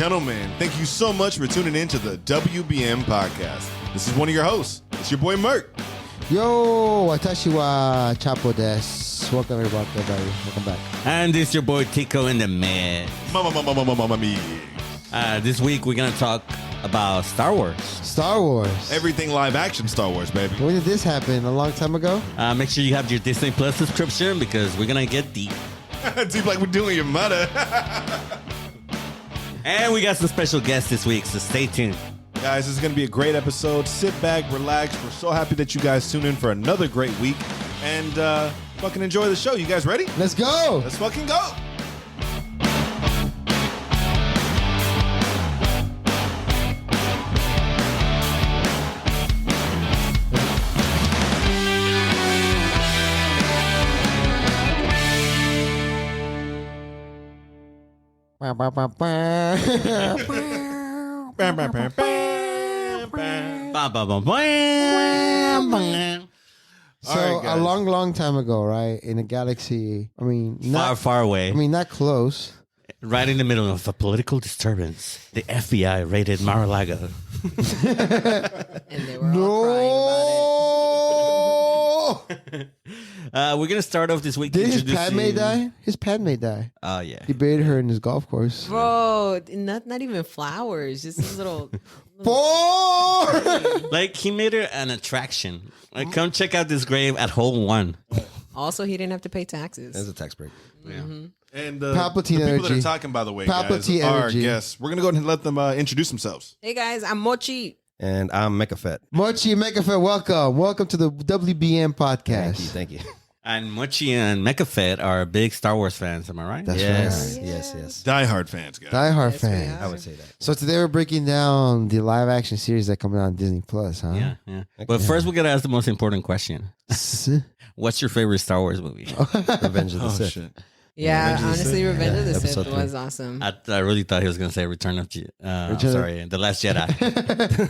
gentlemen, thank you so much for tuning in to the WBM podcast. This is one of your hosts. It's your boy Merk. Yo, watashi wa Chapo desu. Welcome everybody. Welcome back. And this is your boy Tico in the mix. Mama mia. This week we're going to talk about Star Wars. Star Wars. Everything live action Star Wars, baby. When did this happen? A long time ago? Make sure you have your Disney Plus subscription because we're going to get deep. Seems like we're doing your mother. And we got some special guests this week, so stay tuned. Guys, this is going to be a great episode. Sit back, relax. We're so happy that you guys tune in for another great week. And fucking enjoy the show. You guys ready? Let's go. Let's fucking go. So All right, a long time ago, right? In a galaxy, I mean, Far away. I mean, not close. Right in the middle of a political disturbance, the FBI raided Mar-a-Lago. And they were all crying about it. No. We're going to start off this week. Did his introducing- Padme die? His Padme die. Oh, yeah. He buried her in his golf course. Bro, not even flowers, just this little. Four. Like, he made her an attraction. Like, come check out this grave at hole 1. Also, he didn't have to pay taxes. There's a tax break. Yeah. And Palpatine the people that energy. are talking, by the way, Palpatine guys, are our energy. guests. We're going to go ahead and let them introduce themselves. Hey guys, I'm Mochi. And I'm MechaFett. Mochi MechaFett, welcome. Welcome to the WBM podcast. Thank you. And Mochi and MechaFett are big Star Wars fans, am I right? That's Yes, right. yes. Die-hard fans, guys. Die Hard Yes, we fan. are. I would say that. So today we're breaking down the live action series that coming out on Disney Plus, huh? Yeah. But first, we're going to ask the most important question. Yeah. What's your favorite Star Wars movie? Revenge of the Oh, Sith. shit. Yeah, Revenge of the honestly, Sith? Revenge of the Sith Episode was 3. awesome. I really thought he was going to say Return of The Last Jedi.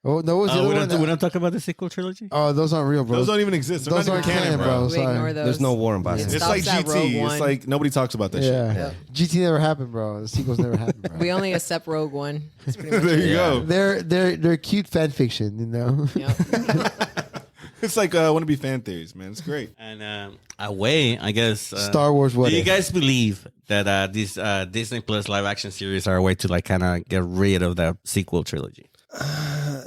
Oh, no, what was the other one? We don't talk about the sequel trilogy? Oh, those aren't real, bro. Those don't even exist. They're Those not aren't even canon, bro. we Sorry. ignore those. There's no war in Boston. It's Stops like at Rogue GT. One. It's like nobody talks about that Yeah. shit. GT never happened, bro. The sequels never happened, bro. We only accept Rogue One. That's pretty much There it. you go. They're cute fan fiction, you know. Yep. It's like wannabe fan theories, man. It's great. And away, I guess. Star Wars. What? Do you if? guys believe that these Disney Plus live action series are a way to like kind of get rid of the sequel trilogy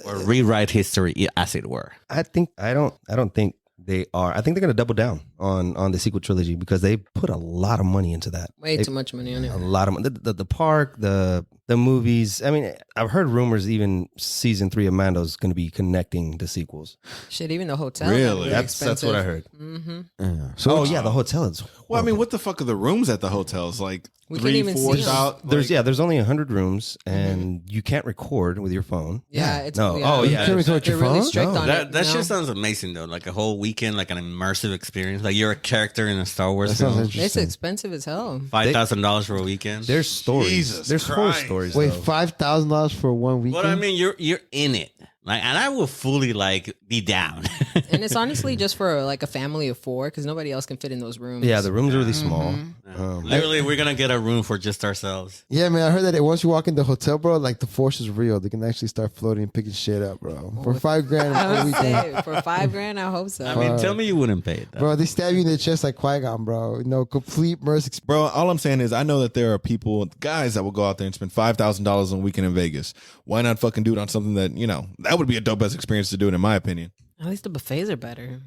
or rewrite history, as it were? I don't think they are. I think they're going to double down on the sequel trilogy because they put a lot of money into that. Way too much money on it. A lot of money. The park, the movies. I mean, I've heard rumors even season 3 of Mando's going to be connecting the sequels. Shit, even the hotel. Really? That's what I heard. Mm-hmm. Yeah. So the hotel is. Well, I mean, what the fuck are the rooms at the hotels? Like We 3, can't even 4 see 'em. thousand. There's only 100 rooms and you can't record with your phone. Yeah, it's No. yeah. Oh, yeah. You can't record They're your really phone? strict No. on That it. that no? shit sounds amazing though, like a whole weekend, like an immersive experience. Like you're a character in a Star Wars That sounds film. interesting. It's expensive as hell. $5,000 for a weekend. There's stories. Jesus There's horror Christ. stories. Wait, though. $5,000 for 1 weekend? But I mean, you're in it, like, and I will fully like be down. And it's honestly just for like a family of 4 because nobody else can fit in those rooms. Yeah, the rooms are really small. Literally, we're gonna get a room for just ourselves. Yeah, man, I heard that once you walk in the hotel, bro, like the force is real. They can actually start floating and picking shit up, bro. For $5,000 I for a would weekend. say for $5,000, I hope so. I mean, tell me you wouldn't pay it. Though. Bro, they stab you in the chest like Qui-Gon, bro. You know, complete mercy. Bro, all I'm saying is I know that there are people, guys that will go out there and spend $5,000 on a weekend in Vegas. Why not fucking do it on something that, that would be a dope ass experience to do it, in my opinion. At least the buffets are better.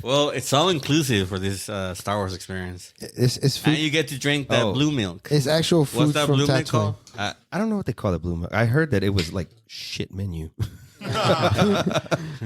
Well, it's all inclusive for this Star Wars experience, It's and food. you get to drink that Oh. blue milk. It's actual food What's that from blue milk Tatooine. called? I don't know what they call it, blue milk. I heard that it was like shit menu.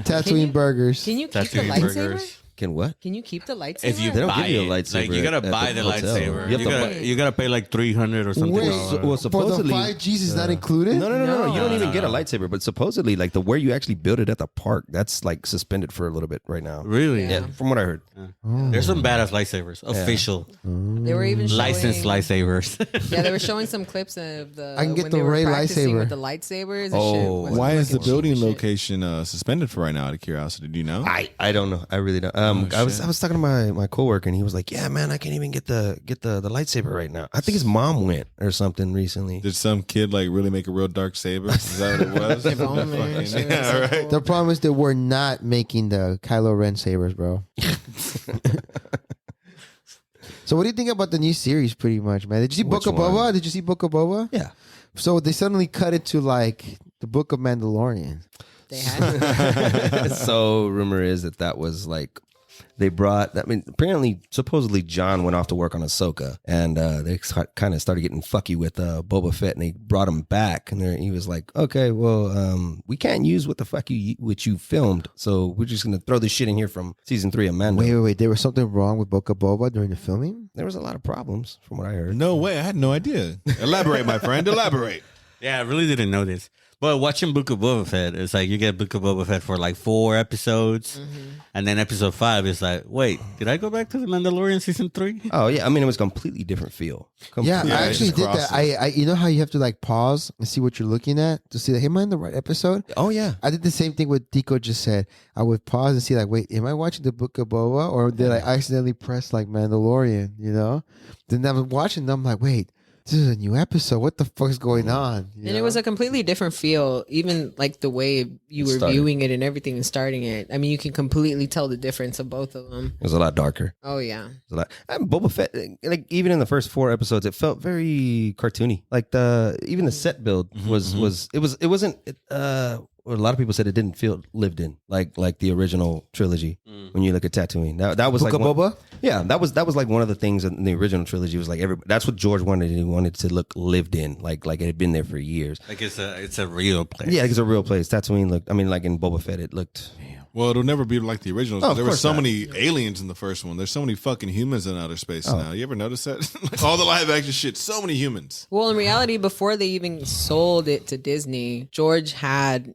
Tatooine burgers. Can you keep the Tatooine lightsaber? burgers. Can what? Can you keep the lightsaber? If you They don't buy give you a it, lightsaber like you gotta at buy the the hotel. lightsaber. You have You to gotta, you gotta pay like $300 or something. Wait, Well, for the supposedly 5Gs is not included? No. You don't even No, get a no. lightsaber, but supposedly, like the where you actually build it at the park, that's like suspended for a little bit right now. Really? Yeah. Yeah, from what I heard. There's some badass lightsabers, official They were even showing, licensed lightsabers. Yeah, they were showing some clips of the. I can get when the they were Rey practicing lightsaber. with the lightsabers. And Oh. shit was Why is the fucking cheap building as shit. location suspended for right now, out of curiosity? Do you know? I don't know. I really don't. I was talking to my coworker, and he was like, "Yeah, man, I can't even get the lightsaber right now. I think his mom went or something recently." Did some kid like really make a real dark saber? Is that what it was? If only. Fucking- yeah, right. The problem is that we're not making the Kylo Ren sabers, bro. So what do you think about the new series, pretty much, man? Did you see Book of Boba? Did you see Book of Boba? Yeah. So they suddenly cut it to like the Book of Mandalorian. They had So rumor is that was like they brought. I mean, apparently, supposedly John went off to work on Ahsoka, and they kind of started getting fucky with Boba Fett, and they brought him back, and he was like, "Okay, well, we can't use what the fuck which you filmed, so we're just gonna throw this shit in here from season 3 of Mando." Wait. There was something wrong with Book of Boba during the filming? There was a lot of problems, from what I heard. No way. I had no idea. Elaborate, my friend. Elaborate. Yeah, I really didn't know this. But watching Book of Boba Fett, it's like you get Book of Boba Fett for like 4 episodes. And then episode 5 is like, wait, did I go back to The Mandalorian season 3? Oh yeah, I mean it was a completely different feel. Yeah, Yeah, I it actually just did that. crosses. I you know how you have to like pause and see what you're looking at to see like, am I in the right episode? Oh yeah. I did the same thing what Tico just said. I would pause and see like, wait, am I watching the Book of Boba or did I accidentally press like Mandalorian? You know? Then I was watching them like, wait, this is a new episode. What the fuck is going on? You and it know? was a completely different feel, even like the way you were started. viewing it and everything and starting it. I mean, you can completely tell the difference of both of them. It was a lot darker. Oh yeah. It was a lot. And Boba Fett, like even in the first 4 episodes, it felt very cartoony. Like even the set build was it wasn't. A lot of people said it didn't feel lived in, like the original trilogy. When you look at Tatooine, that was Book like of Boba? Yeah, that was like one of the things in the original trilogy was like that's what George wanted. He wanted to look lived in, like it had been there for years. Like it's a real place. Yeah, it's a real place. Tatooine looked. I mean, like in Boba Fett, it looked. Well, it'll never be like the originals. Oh, of there were course so not. many aliens in the first one. There's so many fucking humans in outer space now. You ever notice that? Like, all the live action shit, so many humans. Well, in reality, before they even sold it to Disney, George had,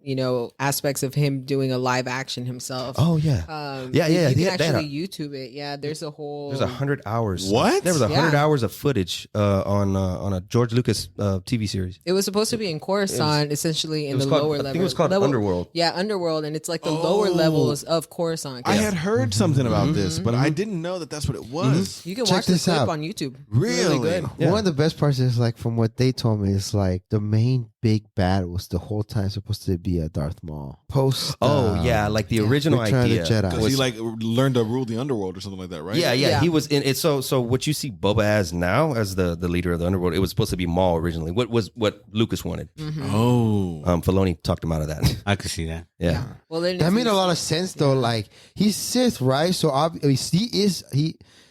aspects of him doing a live action himself. Oh yeah, You they can had actually YouTube it. Yeah, there's a whole. There's 100 hours. What? There was 100 Yeah. hours of footage on a George Lucas TV series. It was supposed to be in Coruscant, essentially in was the called- lower I level. think it was called Underworld. Yeah, Underworld, and it's like the lower levels of Coruscant. I had heard something about this, but I didn't know that that's what it was. You can Check watch the this clip out. on YouTube. Really? good. Yeah. One of the best parts is like from what they told me is like the main big bad was the whole time supposed to be a Darth Maul. Post. Like the original Return of the idea. Jedi. Because he like learned to rule the underworld or something like that, right? Yeah, Yeah. he was in it. So what you see Boba as now, as the leader of the underworld, it was supposed to be Maul originally. What Lucas wanted. Oh. Filoni talked him out of that. I could see that. Yeah. Well, then That if made you- a lot of sense though. Like he's Sith, right? So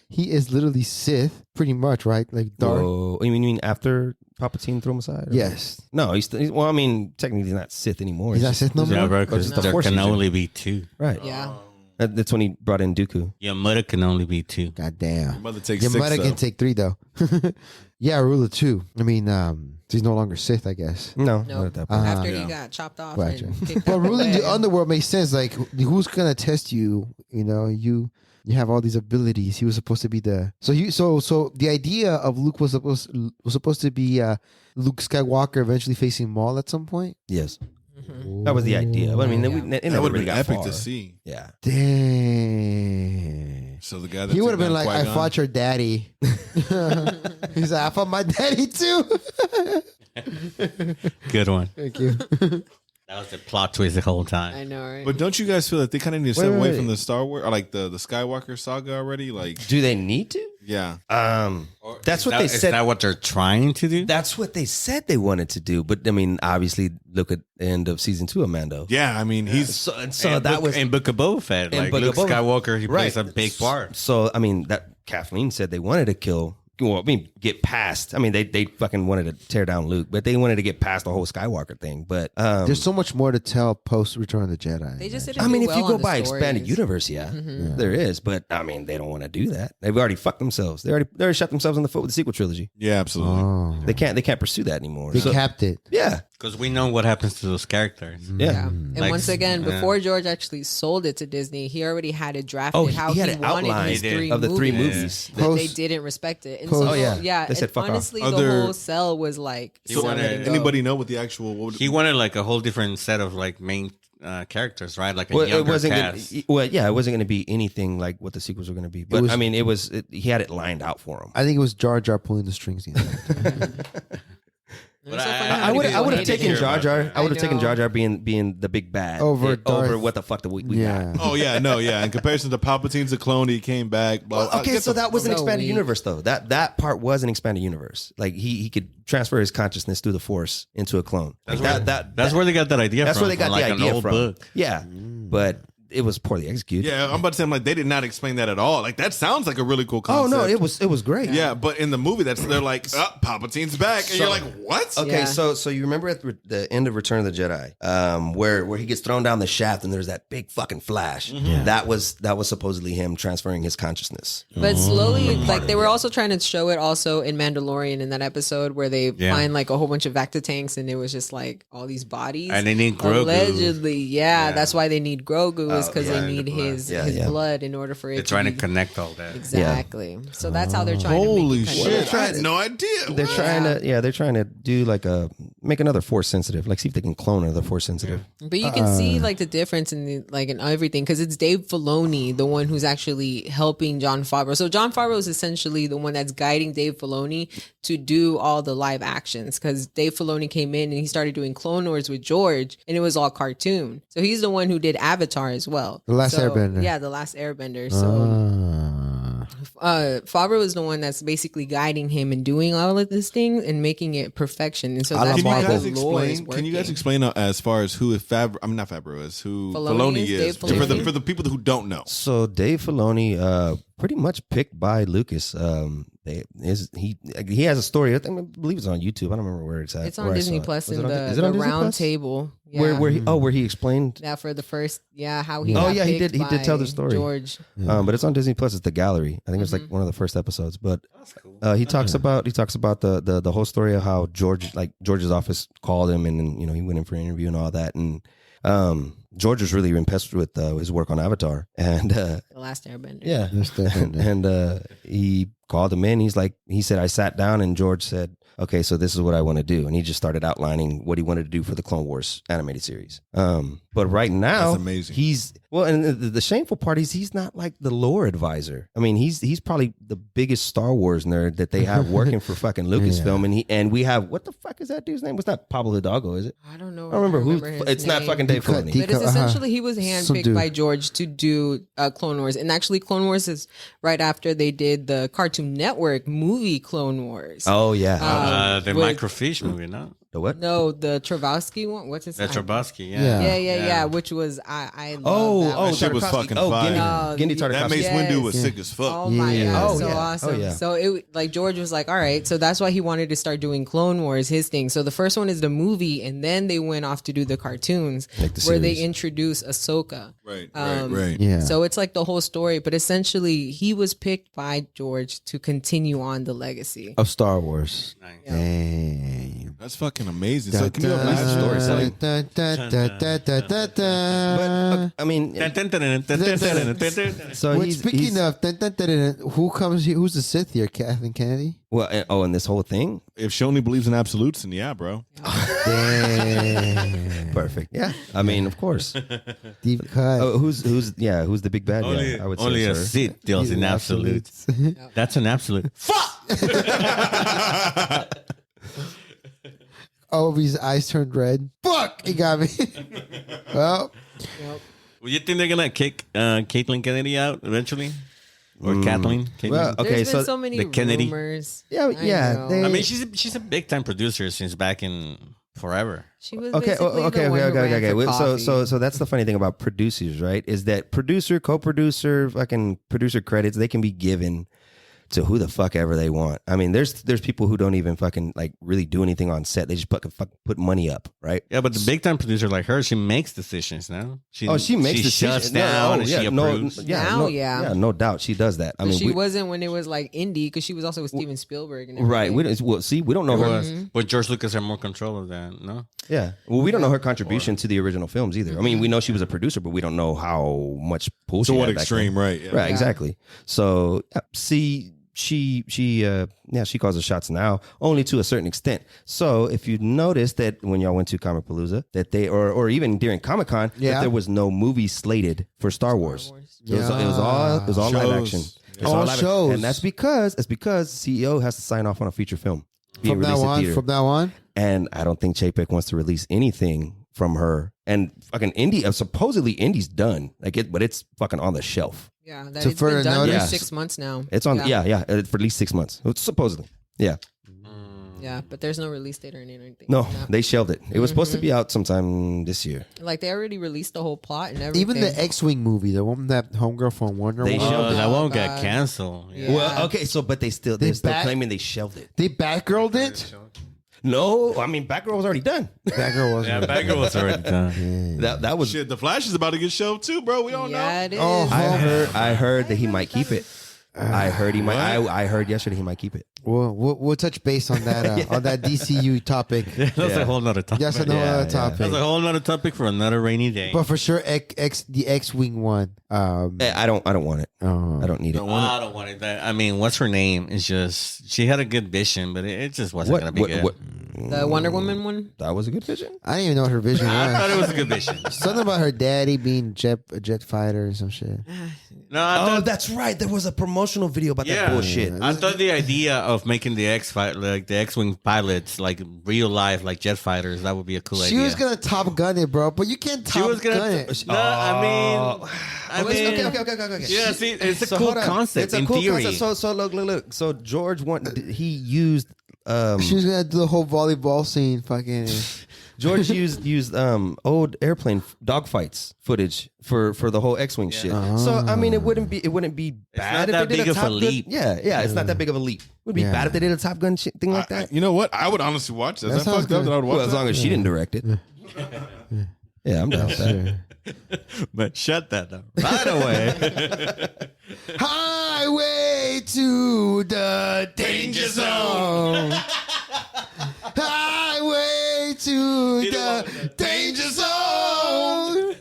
he is literally Sith, pretty much, right? Like Darth. Whoa. You mean after Palpatine threw him aside? or- Yes, No, well, I mean, technically he's not Sith anymore. he's not He's Sith no Yeah, more. bro, But because it's the there Force can user. only be 2. right. Yeah. That's when he brought in Dooku. Your mother can only be 2. God damn. Mother takes Your 6, mother though. can take 3 though. Yeah, ruler 2. I mean, he's no longer Sith, I guess. No, No. not at that point. After Yeah. he got chopped off Gotcha. and kicked But out ruling way. the underworld makes sense. Like, who's gonna test you? You have all these abilities. He was supposed to be the so the idea of Luke was supposed to be Luke Skywalker eventually facing Maul at some point. Yes. That was the idea. But I mean, Yeah. it That never would have really been got epic far. to see. Yeah. Dang. So the guy that He would took have been down like, I Qui-Gon- fought your daddy. He's like, I fought my daddy too. Good one. Thank you. That was the plot twist the whole time. I know, right? But don't you guys feel that they kind of need to step Wait, away wait. from the Star Wars or like the Skywalker saga already? Like, Do they need to? yeah. That's what they Is said. that what they're trying to do? That's what they said they wanted to do. But I mean, obviously, look at the end of season 2 of Mando. Yeah, I mean, he's So And that was in Book of Boba Fett. in Like Book Luke of Boba- Skywalker, he plays a Right. big part. So I mean, that Kathleen said they wanted to kill. Well, I mean, get past. I mean, they fucking wanted to tear down Luke, but they wanted to get past the whole Skywalker thing. But There's so much more to tell post Return of the Jedi. They just didn't I mean, do if you well go on the by stories. expanded universe, yeah, there is. But I mean, they don't want to do that. They've already fucked themselves. They already shot themselves in the foot with the sequel trilogy. yeah, absolutely. Oh. They can't pursue that anymore. They So- capped it. yeah, Because we know what happens to those characters. yeah. Yeah. And Like, once again, yeah. before George actually sold it to Disney, he already had it drafted Oh, how he he, had it wanted outlined his three of the 3 movies. movies. But they Post- didn't respect it. And post- so, Oh, yeah. yeah. They said, and "Fuck off." honestly, Other- the whole cell was like, He So wanted- let it go. anybody know what the actual? What would, He wanted like a whole different set of like main characters, right? Like a Well, younger it wasn't. cast. It wasn't going to be anything like what the sequels were going to be. But was- I mean, he had it lined out for him. I think it was Jar Jar pulling the strings. The entire time. It's so I- funny I how I would many people have hated taken him. Jar Jar. I would have I taken know. Jar Jar being the big bad Over over Darth- what the fuck we got. Yeah. Oh yeah, no, yeah. In comparison to Palpatine's a clone, he came back. Well, Blah, okay, get so the- that was an so expanded weak. universe, though. That part was an expanded universe. Like he could transfer his consciousness through the Force into a clone. Like That's where they got that idea that's from. where they got from, the like idea an old from. book. Yeah, but it was poorly executed. Yeah, I'm about to say, I'm like, they did not explain that at all. Like that sounds like a really cool Oh concept. no, it was great. Yeah, but in the movie, they're like, Palpatine's back, and you're like, what? Okay, Yeah. so you remember at the end of Return of the Jedi, where he gets thrown down the shaft and there's that big fucking flash. That was supposedly him transferring his consciousness. But slowly, like they were also trying to show it also in Mandalorian in that episode where they find like a whole bunch of Vecta tanks and it was just like all these bodies. And they need Grogu. Allegedly, that's why they need Grogu is because they need his Yeah. blood in order for it They're to trying to be- connect all that. Exactly. So that's how they're trying Holy to make it shit! I had no idea. They're trying to do like make another Force sensitive, like see if they can clone another Force sensitive. But you can see like the difference in in everything because it's Dave Filoni, the one who's actually helping Jon Favreau. So Jon Favreau is essentially the one that's guiding Dave Filoni to do all the live actions because Dave Filoni came in and he started doing Clone Wars with George and it was all cartoon. So he's the one who did Avatar as well. The Last Airbender. Yeah, the Last Airbender. So Favreau is the one that's basically guiding him and doing all of this thing and making it perfection. And so I that's Can why you guys the lore is explain? working. Can you guys explain as far as who Favreau? I'm not Favreau is who Filoni Filoni is, is Dave Filoni? for the people who don't know. So Dave Filoni, pretty much picked by Lucas. He has a story. I believe it's on YouTube. I don't remember where it's at. It's on where I Disney saw it. Plus Was in it on- the, is it on the Disney round Plus? table. Yeah. Where he explained. Yeah, for the first, how he. Oh, got yeah, he picked did tell the by story. George. But it's on Disney Plus. It's the gallery. I think it's like one of the first episodes. But he talks about the whole story of how George's office called him and then, he went in for an interview and all that. And George was really impressed with his work on Avatar. And The Last Airbender. yeah, Airbender. and he called him in. He said, I sat down and George said, okay, so this is what I want to do. And he just started outlining what he wanted to do for the Clone Wars animated series. But right now, That's amazing. And the shameful part is he's not like the lore advisor. I mean, he's probably the biggest Star Wars nerd that they have working for fucking Lucasfilm. And we have, what the fuck is that dude's name? It's not Pablo Hidalgo, is it? I don't know. I don't remember who. his It's not name. fucking Dave Filoni. But it's essentially he was Some handpicked dude. by George to do Clone Wars, and actually Clone Wars is right after they did the Cartoon Network movie Clone Wars. Oh yeah, The with- microfiche movie, no? the what? No, the Trebowski one. What's his The name? Trubosky, Yeah. Yeah. Which was I love Oh, that one. That shit was Tartakovsky. fucking Oh, fire. Gendy Oh, That Tartakovsky. Mace Windu was Yes. sick as fuck. Oh my Yeah. god, Oh, so yeah. awesome. Oh, yeah. So it George was like, all right, so that's why he wanted to start doing Clone Wars, his thing. So the first one is the movie, and then they went off to do the cartoons Like the where they series. introduce Ahsoka. Right, Um, right. Yeah. So it's like the whole story, but essentially he was picked by George to continue on the legacy. Of Star Wars. Nice. Damn. That's fucking amazing. So can you imagine story storytelling? But I mean, so Wait, speaking of, who comes here? Who's the Sith here? Kathleen Kennedy? well, and this whole thing, If she only believes in absolutes, then yeah, bro. Damn. perfect. Yeah, I mean, of course. Deep cut. Oh, who's the big bad guy? I would Only say, a sir. Sith deals in absolutes. That's an absolute. Oh, his eyes turned red. Fuck! He got me. Well, Well, you think they're gonna kick Caitlyn Kennedy out eventually, or Kathleen? Caitlyn? Well, okay, There's been so so many the Kennedy- rumors. Yeah, I yeah, know. they- I mean, she's a big time producer since back in forever. She was okay, basically okay, the one who ran okay. for Well, coffee. So that's the funny thing about producers, right? Is that producer, co-producer, fucking producer credits, they can be given to who the fuck ever they want. I mean, there's people who don't even fucking like really do anything on set. They just put money up, right? Yeah, but the big time producer like her, she makes decisions now. She makes decisions. shuts down and she approves. Now, yeah. no doubt she does that. I But mean, she wasn't when it was like indie because she was also with Steven Spielberg and everything. right? We don't know It her. was, but George Lucas had more control of that. No, Yeah. Well, we don't know her contribution to the original films either. I mean, we know she was a producer, but we don't know how much pull To she what had back extreme, then. right? Yeah. Right, exactly. So, see, she calls the shots now, only to a certain extent. So if you notice that when y'all went to Comicpalooza, that they or even during Comic-Con, that there was no movie slated for Star Wars. It was all live action. It was All live shows. and that's because CEO has to sign off on a feature film being From now released in on, theater. from now on. And I don't think Chapek wants to release anything from her. And fucking Indy, supposedly Indy's done. But it's fucking on the shelf. Yeah, that To it's been further done for notice- 6 months now. It's on, for at least 6 months. Supposedly. Yeah. Yeah, but there's no release date or anything. No, like that. they shelved it. It was supposed to be out sometime this year. Like they already released the whole plot and everything. Even the X-Wing movie, the one that homegirl from Wonder They Woman. shelved it. that won't God. get canceled. Yeah. Well, okay, so but they're still claiming they shelved it. They Batgirled it. No, I mean Batgirl was already done. Batgirl was. Yeah, Batgirl was already done. That was. Shit, the Flash is about to get shelved too, bro. We don't Yeah, know. it is. Oh, I heard that he might keep it. I heard he might. I heard yesterday he might keep it. We'll touch base on that on that DCU topic. That's a whole nother topic. That's another Yeah. topic. That's a whole nother topic for another rainy day. But for sure, the X-Wing one. I don't want it. I don't need it. I don't want it. I mean, what's her name? It's just she had a good vision, but it just wasn't gonna be good. The Wonder Woman one. That was a good vision. I didn't even know what her vision I thought was. it was a good vision. Something about her daddy being a jet fighter or some shit. No, I Oh, thought, that's right. There was a promotional video about that yeah, bullshit. I thought the idea of making the X-wing pilots like real life, like jet fighters, that would be a cool She idea. was gonna Top Gun it, bro, but you can't She Top was Gun gonna. it. No, I mean, Okay. yeah. See, it's a So cool hold on. concept It's a in cool theory. concept. So look. So George he used She was gonna do the whole volleyball scene, fucking. George used old airplane dogfights footage for the whole X-wing shit. So I mean, it wouldn't be bad not that if they did big a of a Top Gun. leap. Yeah, it's not that big of a leap. It would be Yeah. bad if they did a Top Gun shit, thing like that. You know what? I would honestly watch this. That That sounds fucked up good. that I would watch Well, as that. long as she didn't direct it. Yeah, I'm down with that. But shut that down right away. Highway to the danger zone. Highway to the danger zone.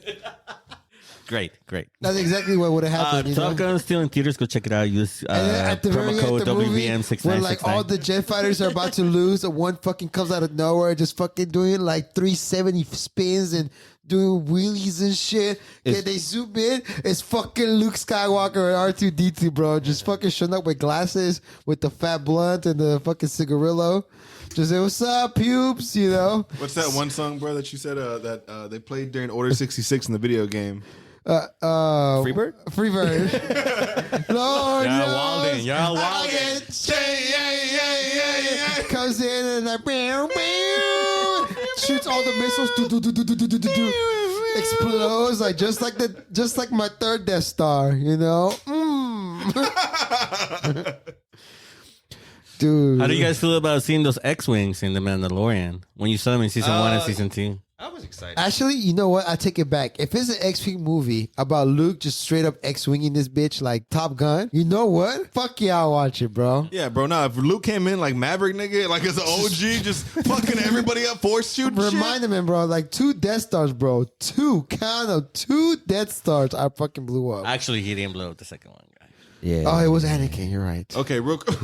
Great. That's exactly what would have happened. you know? Top Gun still in theaters. Go check it out. Use And then at the very promo end code of the movie, WVM6969. when like all the jet fighters are about to lose, and one fucking comes out of nowhere, just fucking doing like 370 spins and doing wheelies and shit. And they zoom in, it's fucking Luke Skywalker and R2D2, bro, just fucking showing up with glasses, with the fat blunt and the fucking cigarillo. Just say, "What's up, pubes?" You know. What's that one song, bro, that you said that they played during Order 66 in the video game? Freebird? Freebird. Lord Y'all knows wildin', y'all I wildin'. get comes in and like shoots all the missiles, explodes like just like my third Death Star, you know. Dude, How do you guys feel about seeing those X-wings in The Mandalorian when you saw them in season 1 and season 2? I was excited. Actually, you know what? I take it back. If it's an X-Wing movie about Luke just straight up X-Winging this bitch like Top Gun, you know what? Fuck yeah, I'll watch it, bro. Yeah, bro. Nah, if Luke came in like Maverick, nigga, like as an OG, just fucking everybody up, force shooting shit. Remind him, bro. Like 2 Death Stars, bro. 2 Death Stars. I fucking blew up. Actually, he didn't blow up the second one, guy. Yeah. Oh, it was Anakin. You're right. Okay, real quick.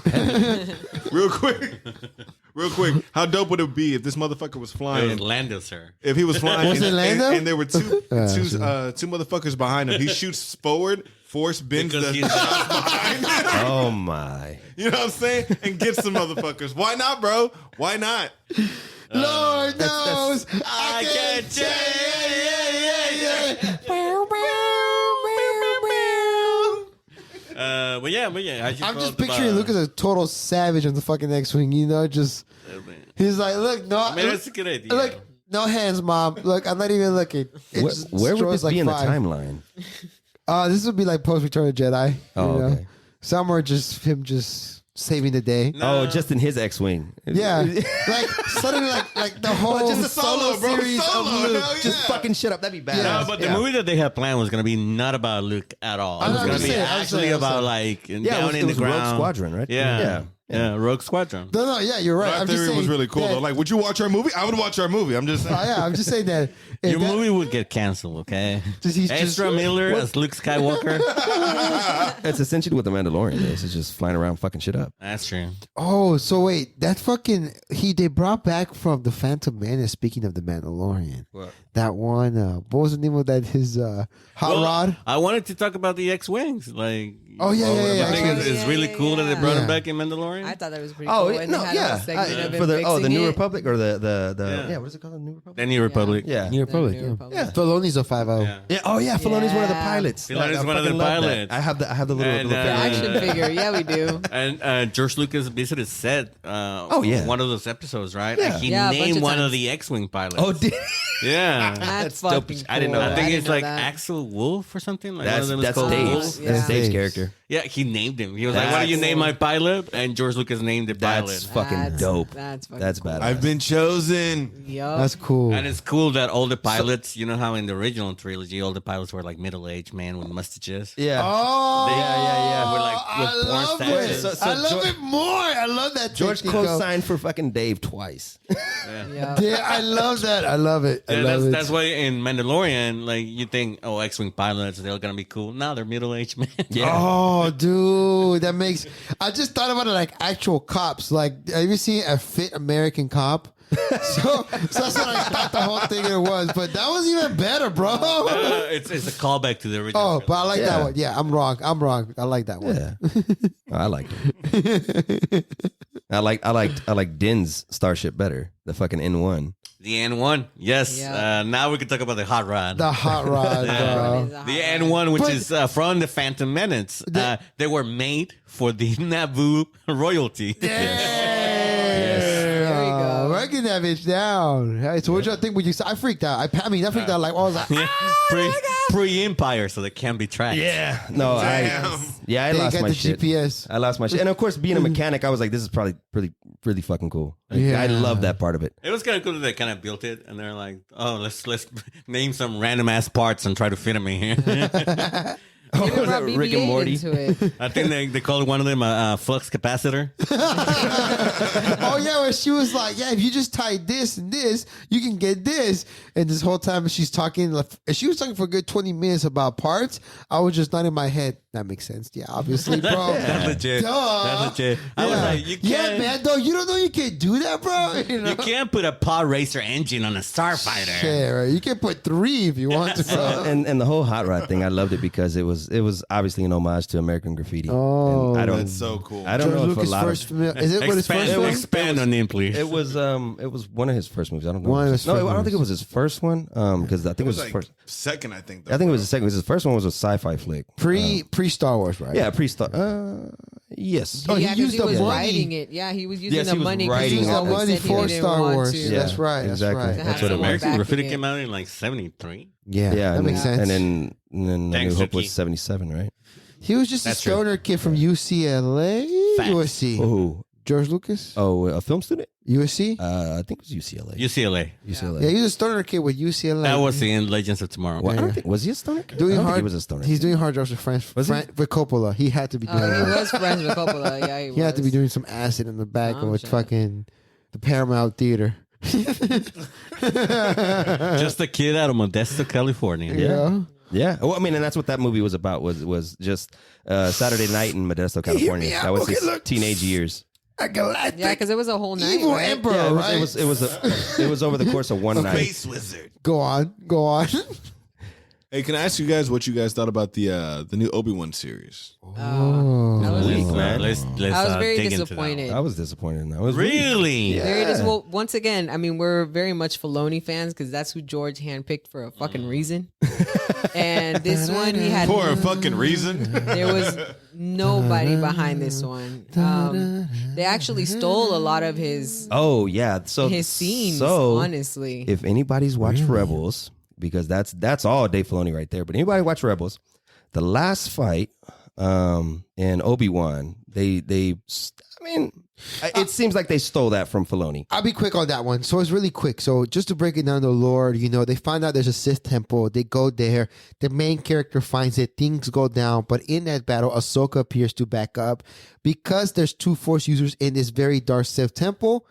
How dope would it be if this motherfucker was It flying? was Lando, sir. If he was flying, Was it and, Lando? and there were two motherfuckers behind him. He shoots forward, force bends Because the he's shots behind him. Oh my. You know what I'm saying? And gets the motherfuckers. Why not, bro? Why not? Lord knows I can But yeah. I'm just picturing Luke as a total savage on the fucking X-Wing. You know, just he's like, look, no, I mean, that's a good idea. look, no hands, mom. Look, I'm not even looking. It just Where would destroys this be in the 5. timeline? This would be like post Return of Jedi. Oh, you know? okay. Somewhere just him just saving the day. Oh, just in his X-wing. Yeah, like suddenly, like the whole just a solo, bro. series Solo, of Luke. hell yeah. Just fucking shit up. That'd be bad. No, but the movie that they had planned was going to be not about Luke at all. It was I'm going to be saying, actually about like down in the it was ground. Rogue Squadron, right? Yeah. Yeah, Rogue Squadron. No, yeah, you're right. Our I'm just theory saying was really cool that- though. Like, would you watch our movie? I would watch our movie. I'm just saying. yeah, I'm just saying that. if Your that- movie would get canceled, okay? he's just- Extra Miller as Luke Skywalker. That's essentially what the Mandalorian is. It's just flying around fucking shit up. That's true. Oh, so wait, that fucking they brought back from the Phantom Menace. Speaking of the Mandalorian, What? that one. What was the name of that? His hot Well, rod. I wanted to talk about the X-Wings. Like, Oh, yeah, yeah, I think yeah. it's really Yeah, cool that they brought yeah. him back in Mandalorian. I thought that was pretty Oh cool. And no, they had yeah. a segment of him For the fixing New it. Republic or the Yeah. what is it called? The New Republic. The New Republic. Yeah. New Republic. New Yeah. Republic. Yeah. Filoni's a 5-0. Yeah. Yeah. Oh yeah, Filoni's one of the Yeah. pilots. Filoni's I one of the fucking love that. pilots. I have the little, And, little uh, The figurine. action figure. Yeah, we do. And George Lucas visited set. Yeah. One of those episodes, right? Yeah. And he Yeah, a bunch named of one of times. the X-wing pilots. Oh, did yeah. That's dope. fucking cool. I didn't know that. I think didn't it's know like that. Axel Wolf or something. Like one of them is that's called Dave's. Wolf. Yeah. That's Dave's Dave's. character. Yeah, he named him. He was like, "Why do you That's name cool. my pilot?" And George Lucas named the pilot. That's fucking dope. That's fucking That's cool. badass. I've been chosen. Yup. That's cool. And it's cool that all the pilots, you know how in the original trilogy, all the pilots were like middle-aged men with mustaches. Yeah. Oh, Yeah. With like with I porn love statues. it. So I love George- it more. I love that. George technical. co-signed for fucking Dave twice. Yeah. Yeah, I love that. I love it. I Yeah, love it. that's why in Mandalorian, like you think, oh, X-wing pilots, they're gonna be cool. Now they're middle-aged men. Oh, dude, that makes. I just thought about it like actual cops. Like, have you seen a fit American cop? so that's what I thought the whole thing it was. But that was even better, bro. It's a callback to the original. Oh, but I like Yeah. that one. Yeah, I'm wrong. I like that one. Yeah. I liked it. I like Din's Starship better. The fucking N1. The N1, yes. Yeah. Now we can talk about the hot rod. The hot rod, bro. The N1, which But- is from the Phantom Menace. They were made for the Naboo royalty. Yeah. There you go. Writing that bitch down. Hey, so what y'all think when you saw? I freaked out. I freaked out. Like, I was like, Pre-Empire, so they can't be tracked. Yeah. No, I they lost got my the shit. GPS. I lost my shit. And of course, being a mechanic, I was like, this is probably really fucking cool. Like, Yeah. I love that part of it. It was kind of cool that they kind of built it, and they're like, "Oh, let's name some random ass parts and try to fit them in here." They was brought that Rick BB-8 and Morty? into it. I think they called one of them a flux capacitor. Oh yeah, when she was like, yeah, if you just tie this and this, you can get this. And this whole time she's talking, and she was talking for a good 20 minutes about parts. I was just not in my head. That makes sense. Yeah, obviously, bro. That's legit. Duh. That's legit. I was Yeah. like, you Yeah, can't, man, though, you don't know you can't do that, bro. You know? you can't put a pod racer engine on a starfighter. Shit, right? You can put 3 if you want to. Bro. And the whole hot rod thing, I loved it because it was obviously an homage to American Graffiti. Oh. And I don't That's so cool. I don't George know if Lucas' a lot first of film. Is it what his first film? Expand on him, please. it was one of his first movies. I don't know. One of his no, first I don't think movies. it was his first one. Because I think It it was was his like first. second, I think. I think it was the second. Because his first one was a sci-fi flick. Pre Star Wars, right? Yeah, pre-star. Yes. Oh, he Yeah, 'cause used the was money. writing it. Yeah, he was using Yes, the he was money. 'cause writing he Use it. the always money said he for didn't Star want Wars. to. Yeah, that's right. exactly. That's To right. That's have what it someone was. American backing Graffiti it. came out in like 73. Yeah, Yeah, that makes sense. And then A New Thanks, Hope was Suki. 77, right? He was just That's a true. stoner kid from UCLA, Facts. USC. Oh, George Lucas, a film student? USC. I think it was UCLA. UCLA. UCLA. Yeah, he was a stoner kid with UCLA. That was in Legends of Tomorrow. Well, I don't Yeah. think, was he a stoner? kid? doing I don't hard. think he was a stoner. He's kid. doing hard drugs with Was he? with Coppola. He had to be doing. Oh, he that. was friends with Coppola. Yeah, he was. He had to be doing some acid in the back Oh, with shit. fucking the Paramount Theater. Just a kid out of Modesto, California. Yeah. Yeah. Well, I mean, and that's what that movie was about. Was just Saturday night in Modesto, California. me out. That was Okay, his look. teenage years. A galactic Yeah, because it was a whole night. evil right? emperor, Yeah, right? it was over the course of one night. Space wizard. Go on. Hey, can I ask you guys what you guys thought about the new Obi-Wan series? Oh. That was Weak, cool. man. Let's I was very dig into that disappointed. I was disappointed in that. It was one. Really? Yeah. There it is. Well, once again, I mean, we're very much Filoni fans because that's who George handpicked for a fucking reason. And this one, he had For a fucking reason. there was nobody behind this one. They actually stole a lot of his Oh yeah. So scenes. So honestly, if anybody's watched Rebels, because that's all Dave Filoni right there. But anybody watch Rebels? The last fight and Obi-Wan, I mean, it seems like they stole that from Filoni. I'll be quick on that one. So it's really quick. So just to break it down, the lore, they find out there's a Sith temple. They go there. The main character finds it. Things go down. But in that battle, Ahsoka appears to back up. Because there's 2 Force users in this very dark Sith temple,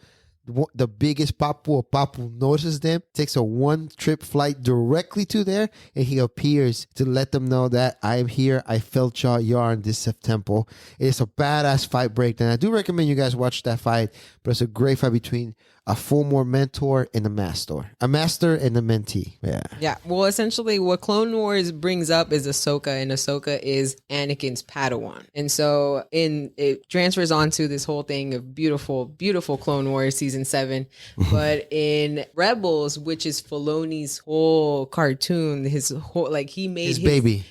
the biggest Papu notices them, takes a 1-trip flight directly to there, and he appears to let them know that I am here. I felt y'all. You are in this Sith temple. It's a badass fight breakdown. I do recommend you guys watch that fight, but it's a great fight between a former mentor and a master and a mentee. Yeah. Well, essentially, what Clone Wars brings up is Ahsoka, and Ahsoka is Anakin's Padawan, and so it transfers onto this whole thing of beautiful, beautiful Clone Wars season 7. But in Rebels, which is Filoni's whole cartoon, his whole he made his baby,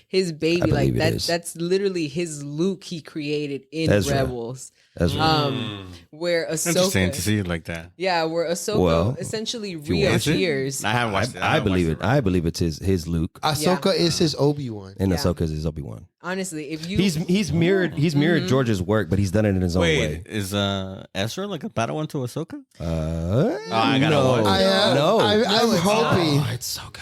like that's literally his Luke he created in Ezra. Rebels. Where Ahsoka, Interesting to see it like that. yeah, where Ahsoka essentially reappears. I haven't watched it. I believe it. I believe it's his Luke, Ahsoka is his Obi-Wan. and Ahsoka is his Obi-Wan. Honestly, if you He's mirrored George's work, but he's done it in his own way. Is Ezra like a Padawan to Ahsoka? I gotta watch it. I'm hoping. it's so good.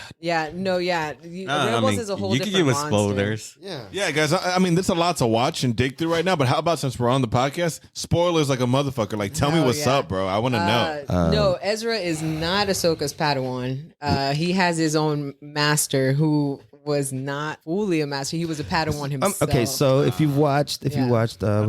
Rebels is a whole you can different give us monster. spoilers. Yeah, guys. I mean, there's a lot to watch and dig through right now. But how about since we're on the podcast, spoilers like a motherfucker. Like, tell me what's up, bro. I want to know. No, Ezra is not Ahsoka's Padawan. He has his own master who was not fully a master. He was a Padawan himself. Okay, so if you watched, was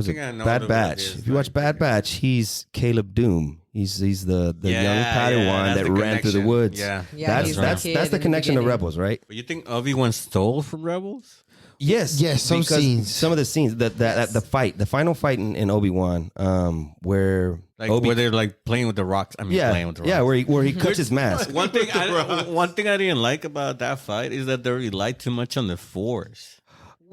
it think I know Bad what it Batch? is, If you watch Bad Batch, he's Caleb Doom. He's the young Padawan that's that the ran through the connection. woods. Yeah. Yeah, he's the that's kid the in the connection to beginning. Rebels, right? But you think Obi-Wan stole from Rebels? Yes, some because scenes. some of the scenes, the final fight in Obi-Wan, where Where they're like playing with the rocks. I mean, playing with the rocks. where he cuts his mask. One thing I didn't like about that fight is that they relied too much on the Force.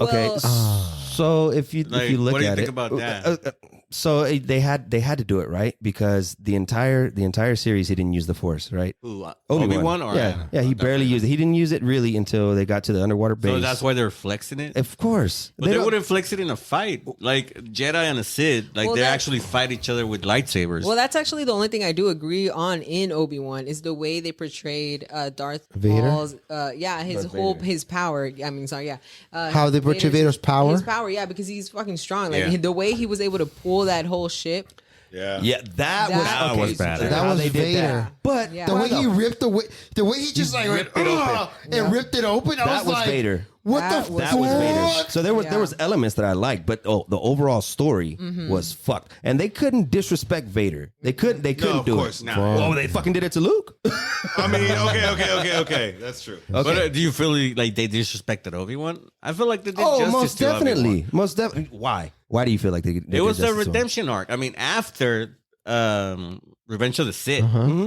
Okay, Well, so if you Like, look what do you at think it, about that? So they had to do it right because the entire series he didn't use the Force, right? Ooh, Obi-Wan. Obi-Wan or yeah, he barely used it. He didn't use it really until they got to the underwater base. So that's why they're flexing it. Of course, But they don't- wouldn't flex it in a fight. Like Jedi and a Sith, they that- actually fight each other with lightsabers. well, that's actually the only thing I do agree on in Obi-Wan is the way they portrayed Darth Vader? Maul's, his power. I mean, sorry, yeah. How they portray Vader's power? His power, yeah, because he's fucking strong. Like Yeah. the way he was able to pull that whole ship. Yeah. Yeah, that That was was bad. That how was they did Vader. that. But Yeah. The way he ripped the way he just like went, ripped it open. and ripped it open. I that was was like, Vader. what That the was- fuck? That was Vader. So there was elements that I liked, but the overall story was fucked, and they couldn't disrespect Vader. They couldn't of do course it. not. Oh, they fucking did it to Luke. I mean, okay. That's true. But do you feel like they disrespected Obi-Wan? I feel like they did Oh, justice most to Obi-Wan. definitely, most definitely. Why? Why do you feel like they It was did the justice to him? redemption arc. I mean, after Revenge of the Sith,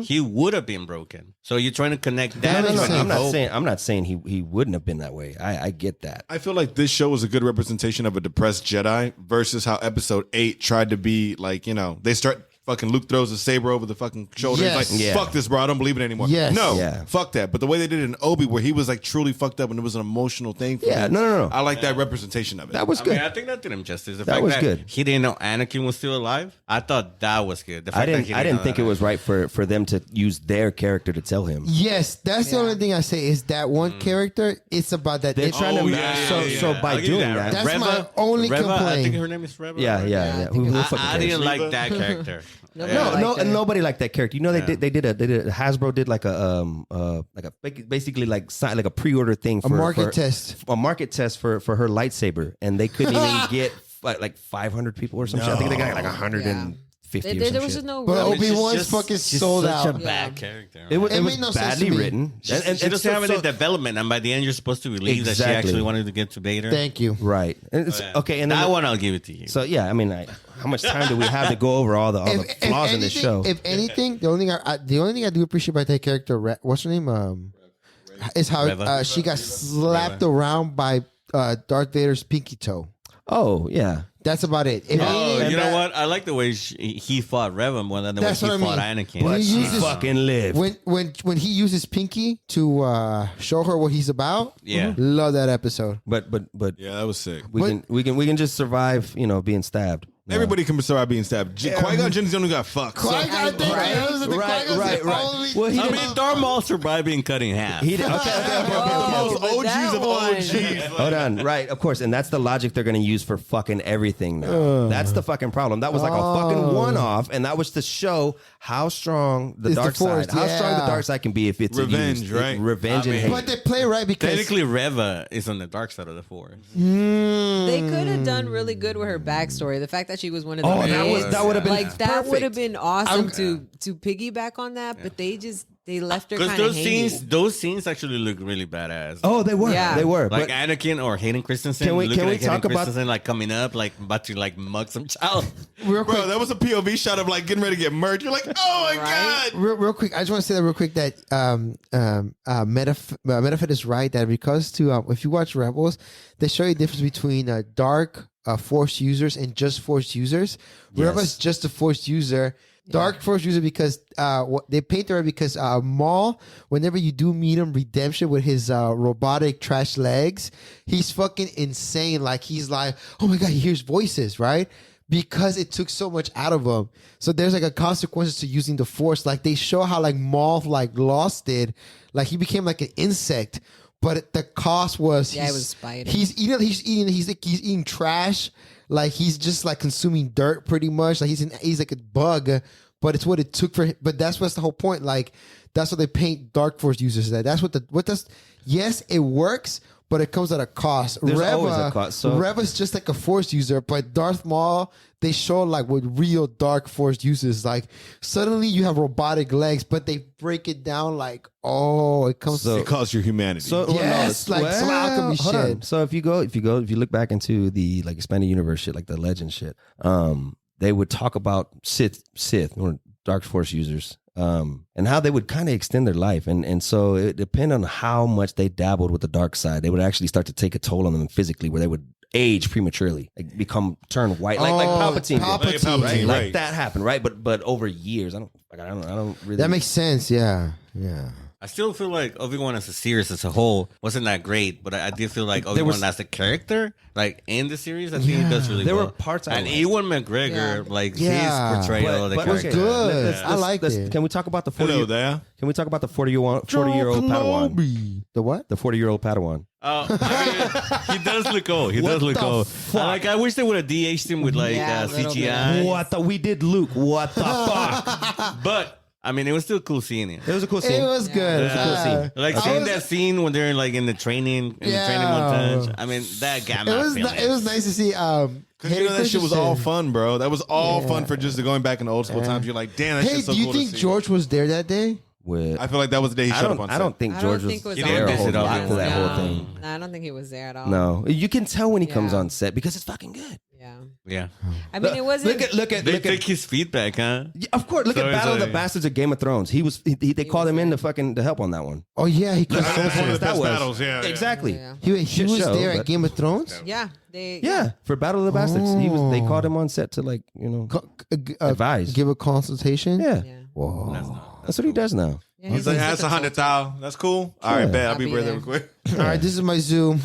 he would have been broken. So you're trying to connect that. makes to sense. a new hope. I'm not saying he wouldn't have been that way. I get that. I feel like this show was a good representation of a depressed Jedi versus how Episode 8 tried to be like, they start fucking Luke throws a saber over the fucking shoulder. Yes. He's like, Yeah. fuck this, bro. I don't believe it anymore. Yes. No, Yeah. fuck that. But the way they did it in Obi, where he was like truly fucked up and it was an emotional thing for Yeah, him. no. I like that representation of it. That was I good. mean, I think that did him justice. The That fact was that good. He didn't know Anakin was still alive. I thought that was good. The fact that he I didn't know think that. it was right for them to use their character to tell him. Yes, that's the only thing I say is that one character. It's about that. They're trying to yeah. by I'll give you doing that. That's my only Reva, I complaint. think her name is Reva. Yeah. I think Who I, fucking I cares? didn't like that character. And nobody liked that character. They did Hasbro did like a basically like a pre-order thing for market test. a market test for her lightsaber, and they couldn't even get like 500 people or some shit. I think they got like 150 or There some was shit. just no. But real- Obi-Wan's Just- fucking she's sold such out. a bad character. It was made no sense badly to me. written. She doesn't have any development, and by the end, you're supposed to believe that she Exactly. actually wanted to get to Vader. Thank you. Right. And it's, okay, and then that one I'll give it to you. So yeah, I mean, how much time do we have to go over all the flaws in this show? If anything, the only thing I do appreciate about that character, what's her name? Is how Reva? she got slapped around by Darth Vader's pinky toe. Oh yeah, That's about it. If Oh, anything- you know what? I like the way he fought Reva more than the way That's he what I fought mean. Anakin. When he She uses- fucking lived. when he uses Pinky to show her what he's about, Yeah. love that episode. But Yeah, that was sick. we can just survive, being stabbed. No. Everybody can survive being stabbed. Qui-Gon Jinn's the only guy got fucked. So- Right. Well, he I mean, Darth Maul survived being cut in half. He did. Okay. the most but that OGs of one- OGs. Hold on. Right. Of course. And that's the logic they're going to use for fucking everything now. That's the fucking problem. That was like a fucking one-off, and that was to show how strong the It's the dark Force, side, how strong the yeah. dark side can be if it's Revenge, used. right? Revenge I and mean- hate. But they play right because Technically, Reva is on the dark side of the Force. They could have done really good with her backstory. The fact that she was one of the Oh, kids, that would have been like that perfect. would have been awesome to piggyback on that. But they left her Because kind of those scenes actually look really badass. Oh, they were. Yeah. They were. Like but Anakin or Hayden Christensen. Can we looking at talk Hayden about- Christensen, like coming up, like about to like mug some child? real quick, Bro, that was a POV shot of like getting ready to get murdered. You're like, oh my Right? God. real quick, I just want to say that real quick that MechaFett is right that because if you watch Rebels, they show you the difference between dark Force users and just Force users. Reva's just a Force user. Dark Force user because they paint her because Maul, whenever you do meet him, redemption with his robotic trash legs, he's fucking insane. Like he's like, oh my God, he hears voices, right? Because it took so much out of him. So there's like a consequences to using the Force. Like they show how like Maul like lost it. Like he became like an insect. But the cost was Yeah, it was spider. He's eating trash. Like he's just like consuming dirt pretty much. Like he's like a bug, but it's what it took for him. But that's what's the whole point. Like that's what they paint Dark Force users at. That's what does. Yes, it works, but it comes at a cost. There's always a cost. So- Reva's just like a Force user, but Darth Maul, they show like what real Dark Force uses. Like suddenly you have robotic legs, but they break it down like, oh, it comes. So- It costs your humanity. So Yes, like some alchemy hold on. shit. So if you look back into the like expanded universe shit, like the legend shit, they would talk about Sith or Dark Force users, and how they would kind of extend their life, and so it depended on how much they dabbled with the dark side. They would actually start to take a toll on them phically, where they would age prematurely, like turn white, like Palpatine, did, Palpatine, Palpatine, like right. that happened, right? But over years, I don't really. That makes sense. Yeah. I still feel like Obi-Wan as a series as a whole wasn't that great, but I did feel like Obi-Wan was- as a character, like in the series, I think he does really There well. were parts I and liked. Ewan McGregor, like Yeah. his portrayal of the But character. okay. Good. I liked it. Can we talk about the 40? Hello there. Can we talk about the 40-year-old Padawan? The what? The 40-year-old Padawan. Oh, I mean, he does look old. He does look the old. fuck? Like I wish they would have de-aged him with like Yeah, a little CGI. What the? We did Luke. What the fuck? But I mean, it was still cool seeing it. It was a cool It scene. was good. It was a cool scene. Like I seeing was- that scene when they're like in the training, montage. I mean, that got my feelings. It was nice to see. Because you know that shit was all Christensen. fun, bro. That was all fun for just going back in the old school times. You're like, damn, that Hey, shit's so do you cool think to see. George was there that day? With, I feel like that was the day he showed up on I set. don't think I George don't think was it was He there didn't a whole visit lot Obi-Wan. for that No. whole thing. No, I don't think he was there at all. No, you can tell when he comes Yeah. on set because it's fucking good. Yeah. Yeah, I mean, it wasn't. Look at they take his feedback, huh? Yeah, of course. Look So at it's Battle of the like- Bastards of Game of Thrones. They called him in to help on that one. Oh yeah, he That's one of the That best was. battles, yeah. Exactly. Yeah. he Shit was show, there but- at Game of Thrones. Yeah. They. Yeah, for Battle of the Bastards, they called him on set to advise. Give a consultation. Yeah, Yeah. Whoa. that's what he does now. Yeah, He's like, that's a 100,000. That's cool. All right, bet. I'll be there real quick. All right, this is my Zoom.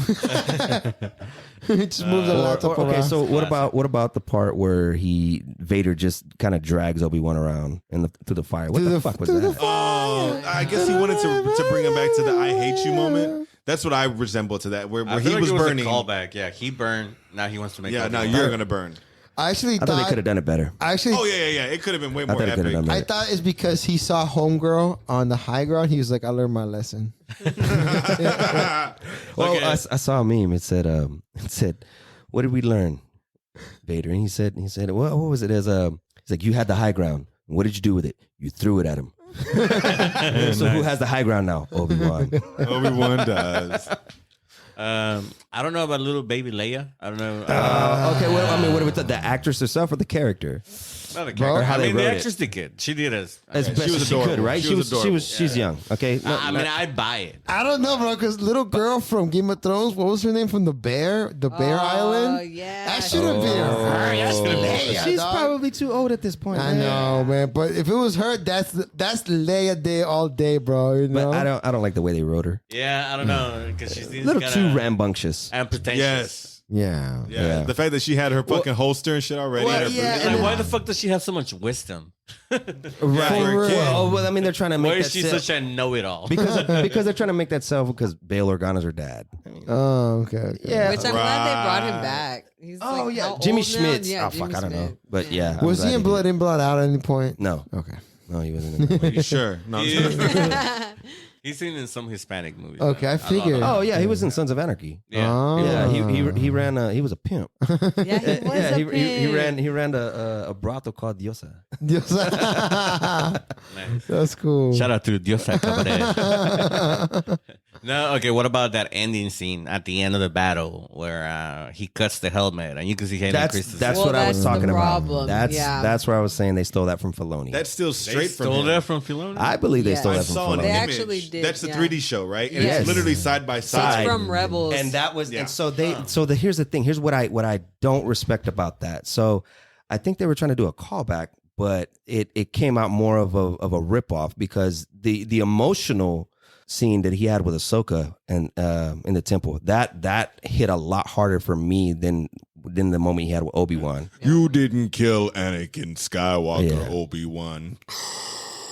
Just move the laptop Okay, around. so what about the part where Vader just kind of drags Obi-Wan around through the fire? What Through the the- fuck was through that? the fire. I guess he wanted to bring him back to the "I hate you" moment. That's what I resemble to that, where I he feel like was it was burning. a callback. Yeah, he burned. Now he wants to make. Yeah, now Obi-Wan. you're gonna burn. I actually I thought they thought. could have done it better. I actually. Oh yeah. It could have been way I more thought they could have epic. done I better. thought it's because he saw Homegirl on the high ground. He was like, I learned my lesson. Well, Okay. I saw a meme. It said, "What did we learn, Vader?" And he said, "What was it?" He's like, "You had the high ground. What did you do with it? You threw it at him." So who has the high ground now? Obi-Wan. Obi-Wan does. I don't know about little baby Leia. I don't know. Okay, well, I mean, what about the actress herself or the character? Not a Bro, character. how I they mean, the wrote it. actress did good. She did as As best was as she could, adorable. right? She was adorable. She's young. Okay. No, I mean, I buy it. I don't know, bro, because little girl from Game of Thrones, what was her name from the Bear Island? yeah. That should have been her. That's Oh. Leia. She's dog. probably too old at this point. I man. know, man. But if it was her, that's Leia Day all day, bro. You know. But I don't like the way they wrote her. Yeah, I don't know because she's A little too rambunctious. and pretentious. Yes. Yeah. Yeah. The fact that she had her fucking holster and shit already. Well, and her yeah, boots. Like, and why the fuck does she have so much wisdom? Right. For a kid. Well, I mean, they're trying to make Why that is she sell- such a know-it-all? because they're trying to make that sell because Bail Organa's her dad. I mean, Oh, okay. yeah. Which I'm glad they brought him Right. back. He's Oh like, yeah, how Jimmy old now? Schmitz. Yeah, oh Jimmy fuck, I don't know, Smith. but yeah. I'm Was glad he in did. Blood In, Blood Out at any point? No, Okay. no, he wasn't. In You sure? No, I'm Yeah. sorry. He's seen in some Hispanic movies. Okay, I figured. Oh yeah, he was in Sons of Anarchy. Yeah. Oh. Yeah, he ran. He was a pimp. Yeah, he was Yeah, a pimp. he ran a brothel called Diosa. Yes. Nice. That's cool. Shout out to Diosa Cabaret. No, okay. What about that ending scene at the end of the battle where he cuts the helmet and you can see Hayden That's Christensen? what I was that's the talking about. problem. That's Yeah. that's where I was saying they stole that from Filoni. That's still They straight from stole him. that from Filoni. I believe they Yeah. stole I that from saw an They Filoni. image. actually did, That's the yeah. 3D show, right? And Yes. it's literally side by It's side. from Rebels. And that was Yeah. and so they here's the thing. Here's what I don't respect about that. So I think they were trying to do a callback, but it came out more of a ripoff because the emotional scene that he had with Ahsoka and in the temple that hit a lot harder for me than the moment he had with Obi-Wan. You didn't kill Anakin Skywalker, Yeah. Obi-Wan.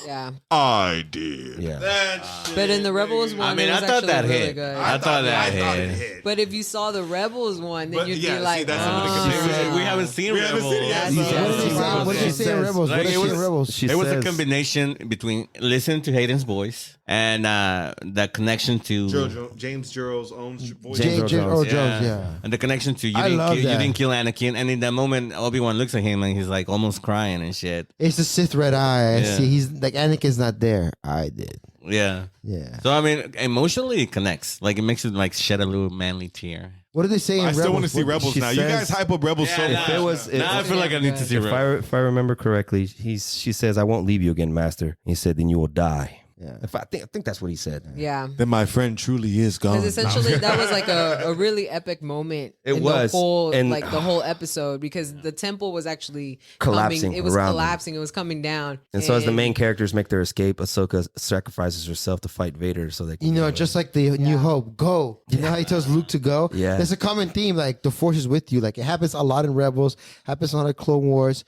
yeah. I did. Yeah. That shit, But in the Rebels nigga. one, I mean, it I was thought actually that really hit. good. I thought that it hit. hit. But if you saw the Rebels one, then But, you'd yeah, be see, like, that's what the We confusion- we haven't seen We haven't Rebels. seen it yet. Yeah, so- What did they say? Yeah. What did they say in Says- Rebels? What like, did they it say in was- Rebels? It was a says- combination between listening to Hayden's voice and that connection to James Gerald's own voice. James James Earl Earl Jones, yeah. and the connection to I love you that. didn't kill Anakin, and in that moment Obi-Wan looks at him and he's like almost crying and shit. It's the Sith red eye. I Yeah. see. He's like Anakin's not there. I did. Yeah. Yeah. So I mean, emotionally it connects. Like it makes it like shed a little manly tear. What did they say in I Rebels? still want to see What- Rebels she now. You says- guys hype up Rebels so Yeah, much. If it was if, Now I feel like I need to see Rebels. if I remember correctly, she says, "I won't leave you again, Master." He said, "Then you will die." Yeah. I think that's what he said. yeah. Then my friend truly is gone. Because essentially that was like a really epic moment. It in was. the whole And- like the whole episode because the temple was actually Collapsing Coming, it was around them. collapsing. It was coming down. And so as the main characters make their escape, Ahsoka sacrifices herself to fight Vader so they can You know, get just like the New Hope, go. You know how he tells Luke to go? Yeah. There's a common theme, like the Force is with you. Like it happens a lot in Rebels, happens on the Clone Wars.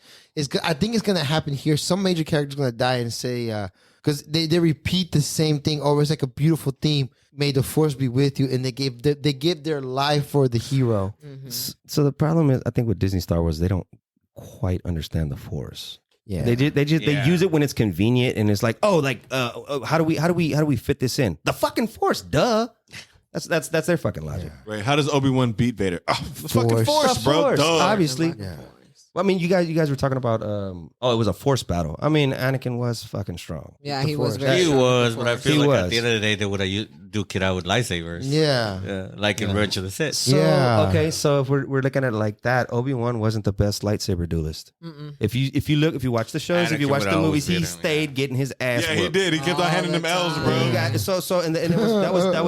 I think it's gonna happen here. Some major character's gonna die and say, because they repeat the same thing over. It's like a beautiful theme. May the Force be with you, and they give their life for the hero. So the problem is, I think with Disney Star Wars, they don't quite understand the Force. Yeah, They Yeah. use it when it's convenient, and it's like, oh, like how do we fit this in? The fucking Force, duh. That's their fucking logic. Right? How does Obi-Wan beat Vader? Oh, the fucking Force, The bro. Force, Duh. obviously. Yeah. Well, I mean, you guys were talking about it was a Force battle. I mean, Anakin was fucking strong. Yeah, The he was Force. very He strong with was, the but I Force. feel He like was. at the end of the day they would have duke it out with lightsabers. Yeah. Like in Revenge of the Sith. So Yeah. okay, so if we're looking at it like that, Obi-Wan wasn't the best lightsaber duelist. If you watch the shows, if you Anakin watch would the always movies, he beat him, stayed getting his ass Yeah, he whooped. did. He kept on All handing the them L's, time. bro. He got and it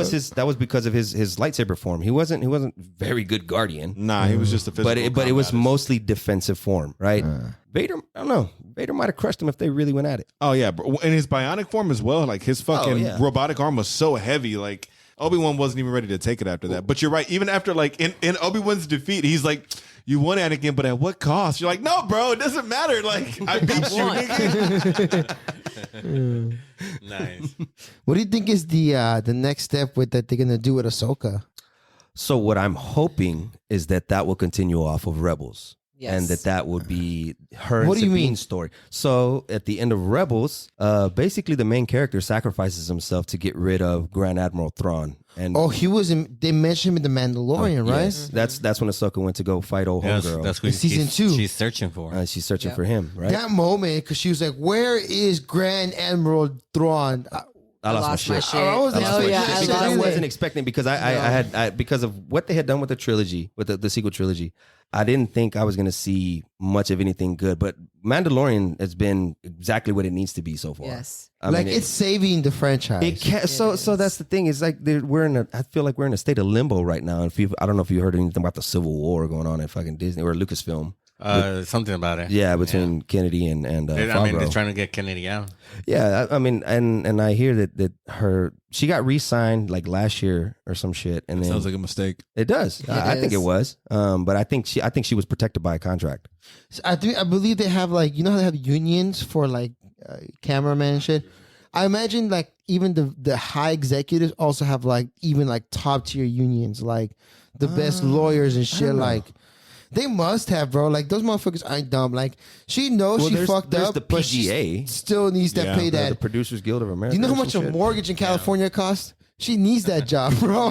was that was because of his lightsaber form. He wasn't very good guardian, Nah, he was just a physical. but it was combatist. mostly defensive form, right? Vader, I don't know. Vader might have crushed him if they really went at it. Oh yeah, bro. In his bionic form as well. Like his fucking yeah. robotic arm was so heavy. Like Obi-Wan wasn't even ready to take it after that. But you're right. Even after like in Obi-Wan's defeat, he's like, "You won, Anakin, but at what cost?" You're like, "No, bro, it doesn't matter. Like I beat you, won. nigga." Nice. What do you think is the next step with that they're gonna do with Ahsoka? So what I'm hoping is that will continue off of Rebels. Yes. And that would be her What and do you mean? Sabine's story. So at the end of Rebels, basically the main character sacrifices himself to get rid of Grand Admiral Thrawn. And Oh, he was in. They mentioned him in the Mandalorian, right? yes, that's when Ahsoka went to go fight old Yes, homegirl. that's who In season 2. she's searching for. She's searching Yeah. for him, right? That moment, because she was like, "Where is Grand Admiral Thrawn?" I lost my shit. I was I lost my yeah, shit I because lost I it. wasn't expecting because I had because of what they had done with the trilogy, with the sequel trilogy. I didn't think I was going to see much of anything good, but Mandalorian has been exactly what it needs to be so far. Yes. I like mean, it's saving the franchise. it can, so that's the thing. Is like I feel like we're in a state of limbo right now. And I don't know if you heard anything about the Civil War going on at fucking Disney or Lucasfilm. Something about it. Yeah, between Kennedy and Favreau. I mean, they're trying to get Kennedy out. Yeah, I mean, and I hear that she got re-signed like last year or some shit, and then Sounds like a mistake. it does. I think it was, but I think she was protected by a contract. I believe they have like how they have unions for like cameramen and shit. I imagine like even the high executives also have like even like top tier unions, like the best lawyers and shit. Like they must have, bro. Like those motherfuckers ain't dumb. Like she knows she fucked there's up, the but she PGA, still needs to pay the that. Producers Guild of America. Do you know how or much some a shit. mortgage in California costs? She needs that job, bro.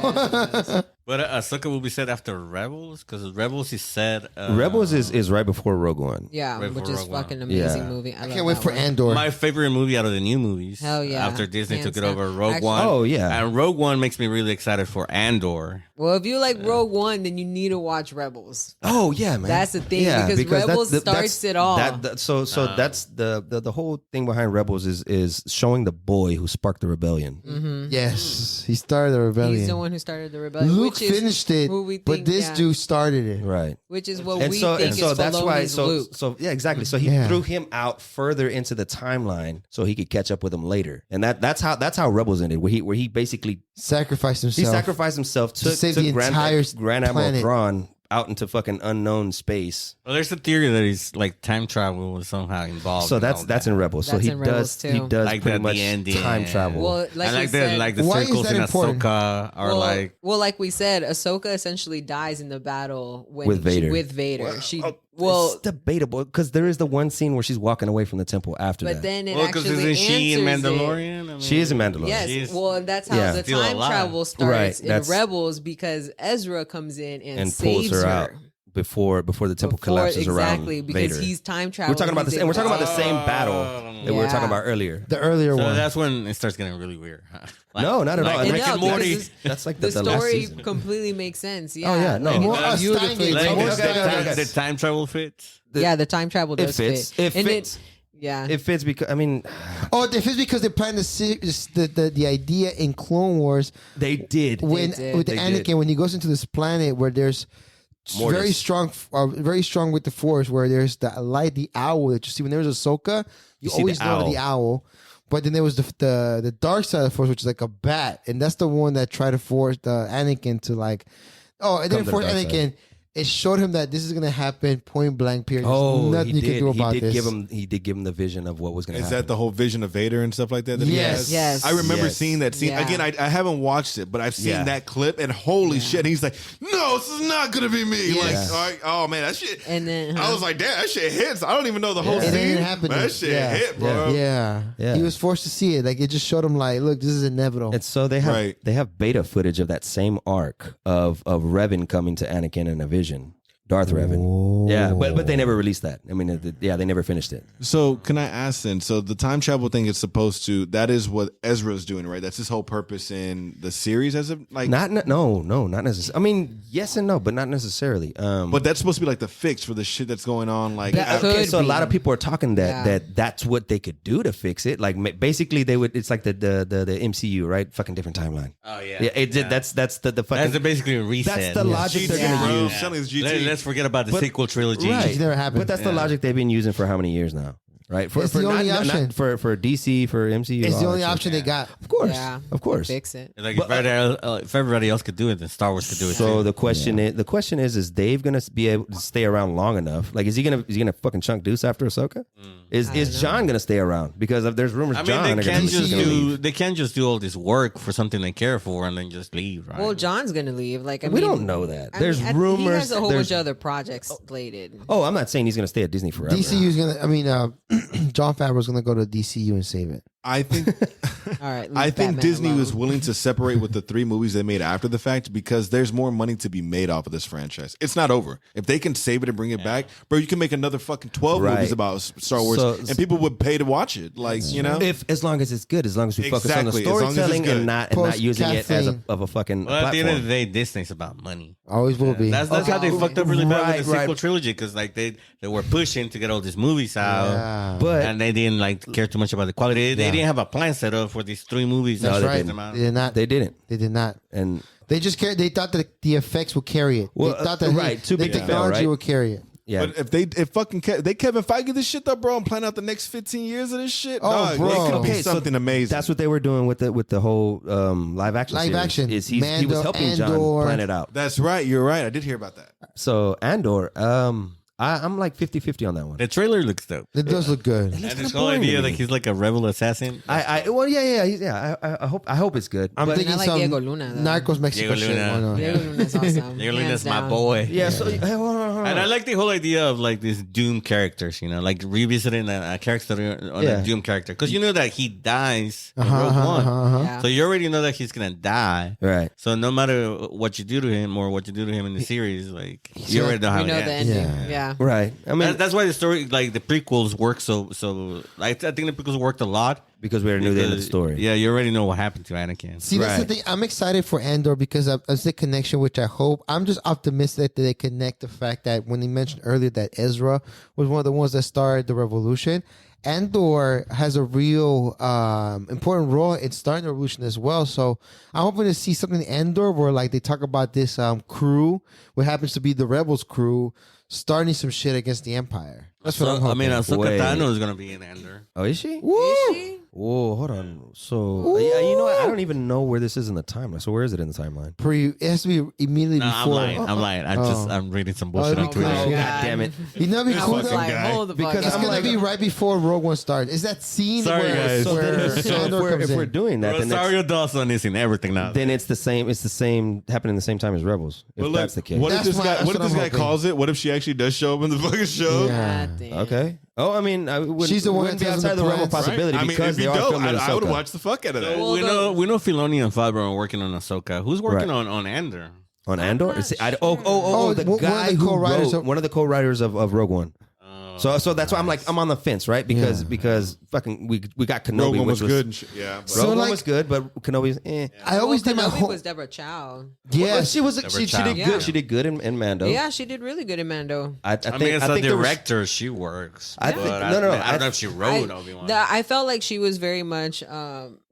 But Ahsoka will be set after Rebels because Rebels is set. Rebels is right before Rogue One. Yeah, Right which for is Rogue One. fucking amazing Yeah. movie. I can't wait for Andor. my favorite movie out of the new movies. Hell yeah. After Disney Hands took it down. over, Rogue Actually- One. Oh, yeah. And Rogue One makes me really excited for Andor. Well, if you like Rogue One, then you need to watch Rebels. Oh yeah, man. That's the thing, because Rebels starts it all. So that's the whole thing behind Rebels is showing the boy who sparked the rebellion. Yes, he started the rebellion. He's the one who started the rebellion. Luke which is finished it, who we but think, this yeah, dude started it. Right. which is what And we so think and so is that's why Filoni's Luke. so yeah, exactly. So he Yeah. threw him out further into the timeline so he could catch up with him later. And that's how Rebels ended, where he basically Sacrificed he himself. sacrificed himself To save the entire Grand Admiral planet. Thrawn out into fucking unknown space. Well, there's a theory that he's like time travel was somehow involved. So in that's all that's that. in Rebels. So That's he in Rebels, does he too. does Like pretty the much ending. time travel. Well, like I we said, like the Why is circles that in important? Ahsoka are like we said, Ahsoka essentially dies in the battle when With Vader. With Vader, it's debatable because there is the one scene where she's walking away from the temple after but that. then it well, because actually isn't she in answers it. Mandalorian? I mean, She is in Mandalorian. Yes, She's well, that's how Yeah. the still time alive. travel starts Right, in that's- Rebels because Ezra comes in and and saves pulls her out before the temple collapses exactly, around because Vader. he's time traveling. We're talking about this, and we're talking about the same battle that we were Yeah. talking about earlier. the earlier So one. that's when it starts getting really weird. Huh? No, not at all. Like And Rick no, and because Morty. it's- That's like the the last story season. completely makes sense. Yeah. Oh, yeah, no. More Like, beautifully. Like, Okay, does okay. the time travel fits? Yeah, the time travel It does fits. fit. It And fits. yeah. It fits because I mean Oh, if it's because they planned the idea in Clone Wars they did. when did. with They Anakin did. when he goes into this planet where there's Mortis. very strong with the Force, where there's the light, the owl that you see when there was Ahsoka, you see always the know owl. the owl. But then there was the dark side of the Force, which is like a bat, and that's the one that tried to force the Anakin to like. Oh, it Come didn't to the force dark Anakin. side. It showed him that this is gonna happen, point blank. Period. There's Oh, nothing you can do about he did this. give him the vision of what was going to Is happen. that the whole vision of Vader and stuff like that? That he Yes. has? Yes. I remember Yes. seeing that scene Yeah. again. I haven't watched it, but I've seen Yeah. that clip, and holy shit! He's like, "No, this is not gonna be me." Like, Yes. all right, oh man, that shit. And then I was like, "Damn, that shit hits." I don't even know the whole It scene. didn't happen. But that shit Yeah. hit, bro. Yeah. Yeah. He was forced to see it. Like it just showed him, like, look, this is inevitable. And so they have beta footage of that same arc of Revan coming to Anakin in a vision. Darth Revan. Yeah, but they never released that. I mean, they never finished it. So can I ask then? So the time travel thing is supposed to. That is what Ezra's doing, right? That's his whole purpose in the series, as of like. Not necessarily. I mean, yes and no, but not necessarily. But that's supposed to be like the fix for the shit that's going on. Like, That after- could Okay, so a be. lot of people are talking Yeah. that's what they could do to fix it. Like basically, they would. It's like the MCU, right? Fucking different timeline. Oh yeah. Yeah, that's the fucking. That's basically a reset. That's the logic GT, they're gonna bro. use. Something is GT. Let's forget about the But- sequel trilogy. Right. It's never happened. But that's the logic they've been using for how many years now, right? It's the only option. for DC, for MCU. It's the all only that shit. option they got. Of course, Yeah. of course. fix it. Like if everybody else could do it, then Star Wars could do it So too. the question is Dave gonna be able to stay around long enough? Like, is he gonna fucking chunk Deuce after Ahsoka? Is John gonna stay around? Because there's rumors I mean, John they are can't gonna just gonna do leave. they can't just do all this work for something they care for and then just leave, right? Well, John's gonna leave. Like, I We mean, don't know that. I There's mean, rumors. He has a whole there's- bunch of other projects slated. Oh, I'm not saying he's gonna stay at Disney forever. DCU's gonna. I mean, John Favreau's gonna go to DCU and save it. I think All right. leave I think Batman Disney alone. was willing to separate with the 3 movies they made after the fact because there's more money to be made off of this franchise. It's not over. If they can save it and bring it back, bro, you can make another fucking 12 Right. movies about Star Wars So- and people would pay to watch it. Like, you know? If as long as it's good, as long as we focus on the Exactly, as long as it's storytelling good. and not Post using it as caffeine. a fucking Well, at the end of the platform. day, Disney's about money. Always will be. That's how they fucked up really bad Right, with the sequel right. trilogy because like they were pushing to get all these movies out. Yeah. But And they didn't like care too much about the quality. They didn't have a plan set up for these 3 movies. That's they right. didn't. They did not. they didn't. They did not. And They just cared. They thought that the effects would carry it. Well, they thought that right, too the big to fail, technology right? would carry it. yeah, But if they Kevin Feige this shit though, bro, and plan out the next 15 years of this shit, Oh, dog, bro. it could be Okay, so something amazing. that's what they were doing with the whole live action. Live series, action. is he was Mando, helping John Andor. plan it out. That's right. You're right. I did hear about that. So Andor, I'm like 50-50 on that one. The trailer looks dope. It does look good. And kinda this whole boring to idea me. like he's like a rebel assassin. Well, yeah. I hope it's good. I'm But- thinking I like some Diego Luna, though. Narcos Mexico Diego shit. Luna. Why not? Diego Luna's awesome. Diego Hands Luna's my down. boy. yeah. So hey, hold on. And I like the whole idea of like these Doom characters, you know, like revisiting a character on Yeah. a Doom character. Because you know that he dies in Rogue One. Yeah. So you already know that he's going to die. Right. So no matter what you do to him or what you do to him in the series, like you already know how We know it the ends. ending. Yeah. Right. I mean, That's why the story, like the prequels, work so. Like I think the prequels worked a lot because we already knew the end of the because, story. Yeah, you already know what happened to Anakin. See, that's the Right. thing. I'm excited for Andor because of the connection, which I hope. I'm just optimistic that they connect the fact that when he mentioned earlier that Ezra was one of the ones that started the revolution, Andor has a real important role in starting the revolution as well. So I'm hoping to see something in Andor where like they talk about this crew, what happens to be the rebels crew, starting some shit against the Empire. That's what I'm So, I hoping. mean, Ahsoka Wait. Tano is going to be in Andor. Oh, is she? Woo! Whoa, hold on. So yeah, you know what? I don't even know where this is in the timeline. So where is it in the timeline? It has to be immediately No, I'm before. lying. I'm reading some bullshit it'd on be Twitter. cool. God damn it. You know, it'd be I cool was though. like, guy. hold the fuck Because It's up. I'm gonna like- be right before Rogue One starts. Is that scene Sorry, where, guys. So, where Andor comes if in? we're doing that, then Rosario Dawson is in everything now. then it's the same. It's the same happening the same time as Rebels. If But look, that's the case. what if That's this why- guy? that's What if what this I'm guy hoping. calls it? What if she actually does show up in the fucking show? Yeah. God damn. Okay. Oh, I mean, I wouldn't, She's the one wouldn't that be tells him outside the the realm of plans. possibility I mean, because it'd be they are dope. filming I would Ahsoka. watch the fuck out of that. Well, we know Filoni and Favreau are working on Ahsoka. Who's working on Andor? On Andor? not The sure. guy One of the who co-writers wrote, of- one of the co-writers of Rogue One. So that's why I'm like I'm on the fence, right? Because fucking we got Kenobi, Rogue One which was good. And shit. Yeah, but So, Rogue One like- was good, but Kenobi's I always did my Kenobi whole. was Deborah Chow. Yeah, Well, she was Deborah she Chow. did Yeah. good. She did good in Mando. Yeah, she did really good in Mando. I I mean, as a there was- director, she works. I but think- I, no, no, I don't know if she wrote I, Obi-Wan. I felt like she was very much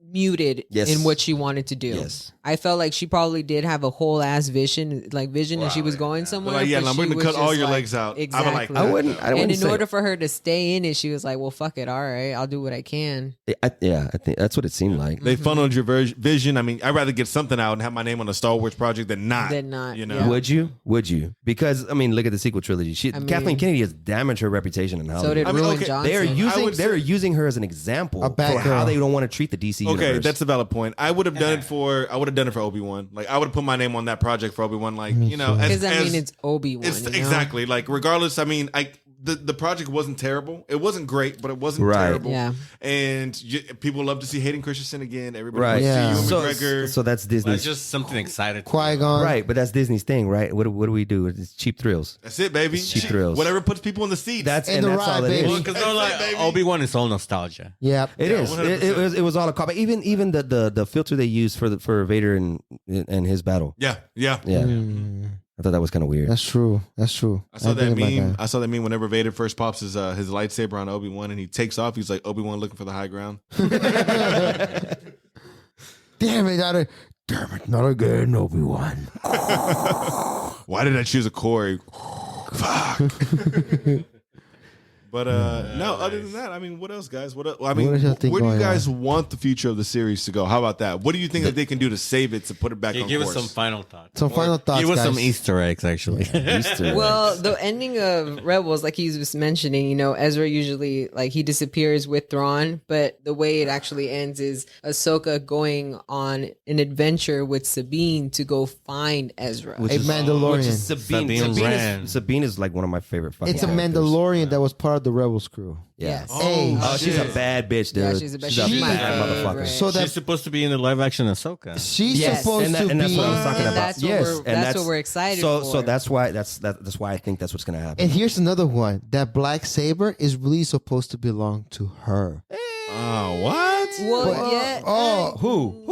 muted Yes. in what she wanted to do. Yes. I felt like she probably did have a whole ass vision, and she was going somewhere. like, yeah, but I'm she going to was cut all just your like- legs out. I would Exactly. like that. I wouldn't. I And wouldn't in say. order for her to stay in it, she was like, "Well, fuck it, all right, I'll do what I can." I think that's what it seemed like. They funneled your vision. I mean, I'd rather get something out and have my name on a Star Wars project than not. Than not, You know. yeah. Would you? Would you? Because I mean, look at the sequel trilogy. Kathleen mean- Kennedy has damaged her reputation in Hollywood. So did I mean, Ruin okay, Johnson. They are I would they're say- using her as an example A for bad how girl. they don't want to treat the DC Okay, universe. that's a valid point. I would have done it for Obi-Wan. Like I would have put my name on that project for Obi-Wan. Like you know, as, Because I mean, as- it's Obi-Wan. it's you know? exactly like regardless. I mean, the project wasn't terrible. It wasn't great, but it wasn't Right. terrible. Yeah. And people love to see Hayden Christensen again. Everybody right. wants Yeah. to see So, Ewan McGregor. so that's Disney's. That's just something excited. Qui Gon. right, but that's Disney's thing, right? What do we do? It's cheap thrills. That's it, baby. It's cheap thrills. Whatever puts people in the seats. That's And and the that's ride, all it baby. is. Well, because they're That's it, baby. like Obi-Wan is all nostalgia. Yeah. It is. 100%. It was all a call. Even the filter they used for Vader and his battle. yeah. Yeah, Mm, I thought that was kind of weird. that's true. That's true. I saw that think about meme. I saw that meme whenever Vader first pops his lightsaber on Obi-Wan and he takes off. He's like Obi-Wan looking for the high ground. Damn it, not again, Obi-Wan. Why did I choose a Corey? Fuck. But no, other than that, I mean, what else, guys? What I mean, What is your thing where do you going guys want the future of the series to go? How about that? What do you think that they can do to save it to put it back on Give course? us some final thoughts. Some final thoughts, Give us some guys. Easter eggs, actually. Easter. Well, the ending of Rebels, like he was mentioning, you know, Ezra usually like he disappears with Thrawn, but the way it actually ends is Ahsoka going on an adventure with Sabine to go find Ezra. Which A is- Mandalorian. Which is Sabine. Sabine Wren. Sabine is like one of my favorite fucking It's a characters. Mandalorian that was part of the Rebels crew. Yeah. Yes. Hey, Oh, she's a shit. bad bitch, dude. Yeah, she's a bad- She's she's a my bad favorite. motherfucker. So She's supposed to be in the live action Ahsoka. she's Yes. supposed and to that's be. what I was talking And about. that's what Yes, we're- and that's what we're excited so, for. So that's why I think that's what's gonna happen. And here's another one. That black saber is really supposed to belong to her. Oh, what? Well, yeah. Oh, who?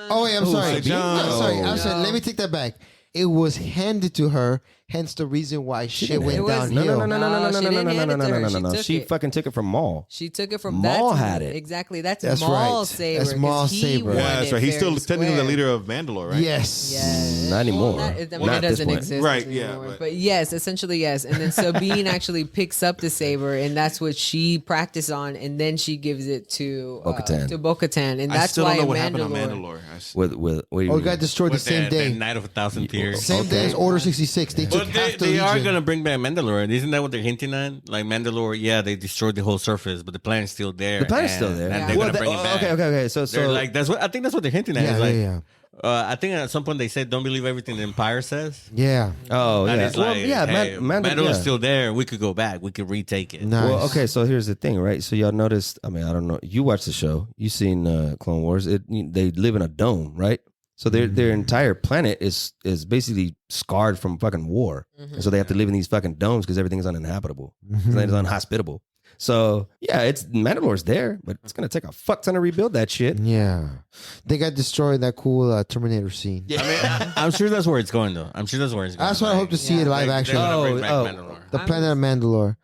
Oh wait, I'm sorry. John? I'm sorry. I'm sorry. No. Let me take that back. It was handed to her, hence the reason why shit went It was- downhill. No, she didn't hand it to her. She took She it. fucking took it from Maul. She took it from Maul that's- had it. Exactly. That's That's Maul's right. saber. That's 'cause Maul's he saber. won Yeah, that's it right. He's fair still and technically the square. leader of Mandalore, right? Yes. Yes. Not anymore. Well, I mean, Not it at this doesn't point. exist Right, yeah, anymore. but- But yes, essentially yes. And then Sabine actually picks up the saber, and that's what she practiced on, and then she gives it to Bo-Katan. Bo-Katan, and I that's still why don't know in what happened on Mandalore. Mandalore. With what do you Oh, mean? it got destroyed the With same the day. Night of a Thousand Tears. Same day as Order 66. They took But half the they are Legion. going to bring back Mandalore. Isn't that what they're hinting at? Like Mandalore, yeah, they destroyed the whole surface, but the planet's still there. The planet's and- still there. And Yeah. they're Well, going to bring it back. okay. So They're like, I think that's what they're hinting at. Yeah, It's like, yeah. I think at some point they said, "Don't believe everything the Empire says." Yeah. oh And yeah, it's like, hey, Mandalore's yeah. still there. We could go back. We could retake it. Nice. Well, okay, so here's the thing, right? So y'all noticed, I mean, I don't know. You watched the show. You seen Clone Wars. They live in a dome, right? So their entire planet is basically scarred from fucking war. And so they have to live in these fucking domes because everything is uninhabitable. It's unhospitable. So yeah, it's Mandalore's there, but it's gonna take a fuck ton to rebuild that shit. Yeah. They got destroyed in that cool Terminator scene. I mean, I'm sure that's where it's going, though. I'm sure that's where it's going. That's what I hope to see Yeah. in live Like, action. they're gonna bring Oh, back oh. Mandalore. The planet of Mandalore.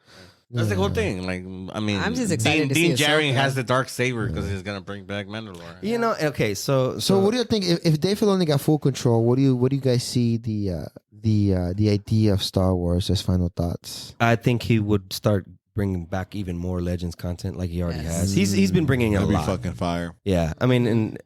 That's the whole thing. Like, I mean, I'm just excited to Dean see Djarin Ahsoka. has the dark saber because he's gonna bring back Mandalore. You know, okay, so So what do you think if Dave Filoni got full control? What do you guys see the idea of Star Wars as final thoughts? I think he would start bringing back even more Legends content like he already Yes. has. He's been bringing a That'd be lot. fucking fire. Yeah, I mean, and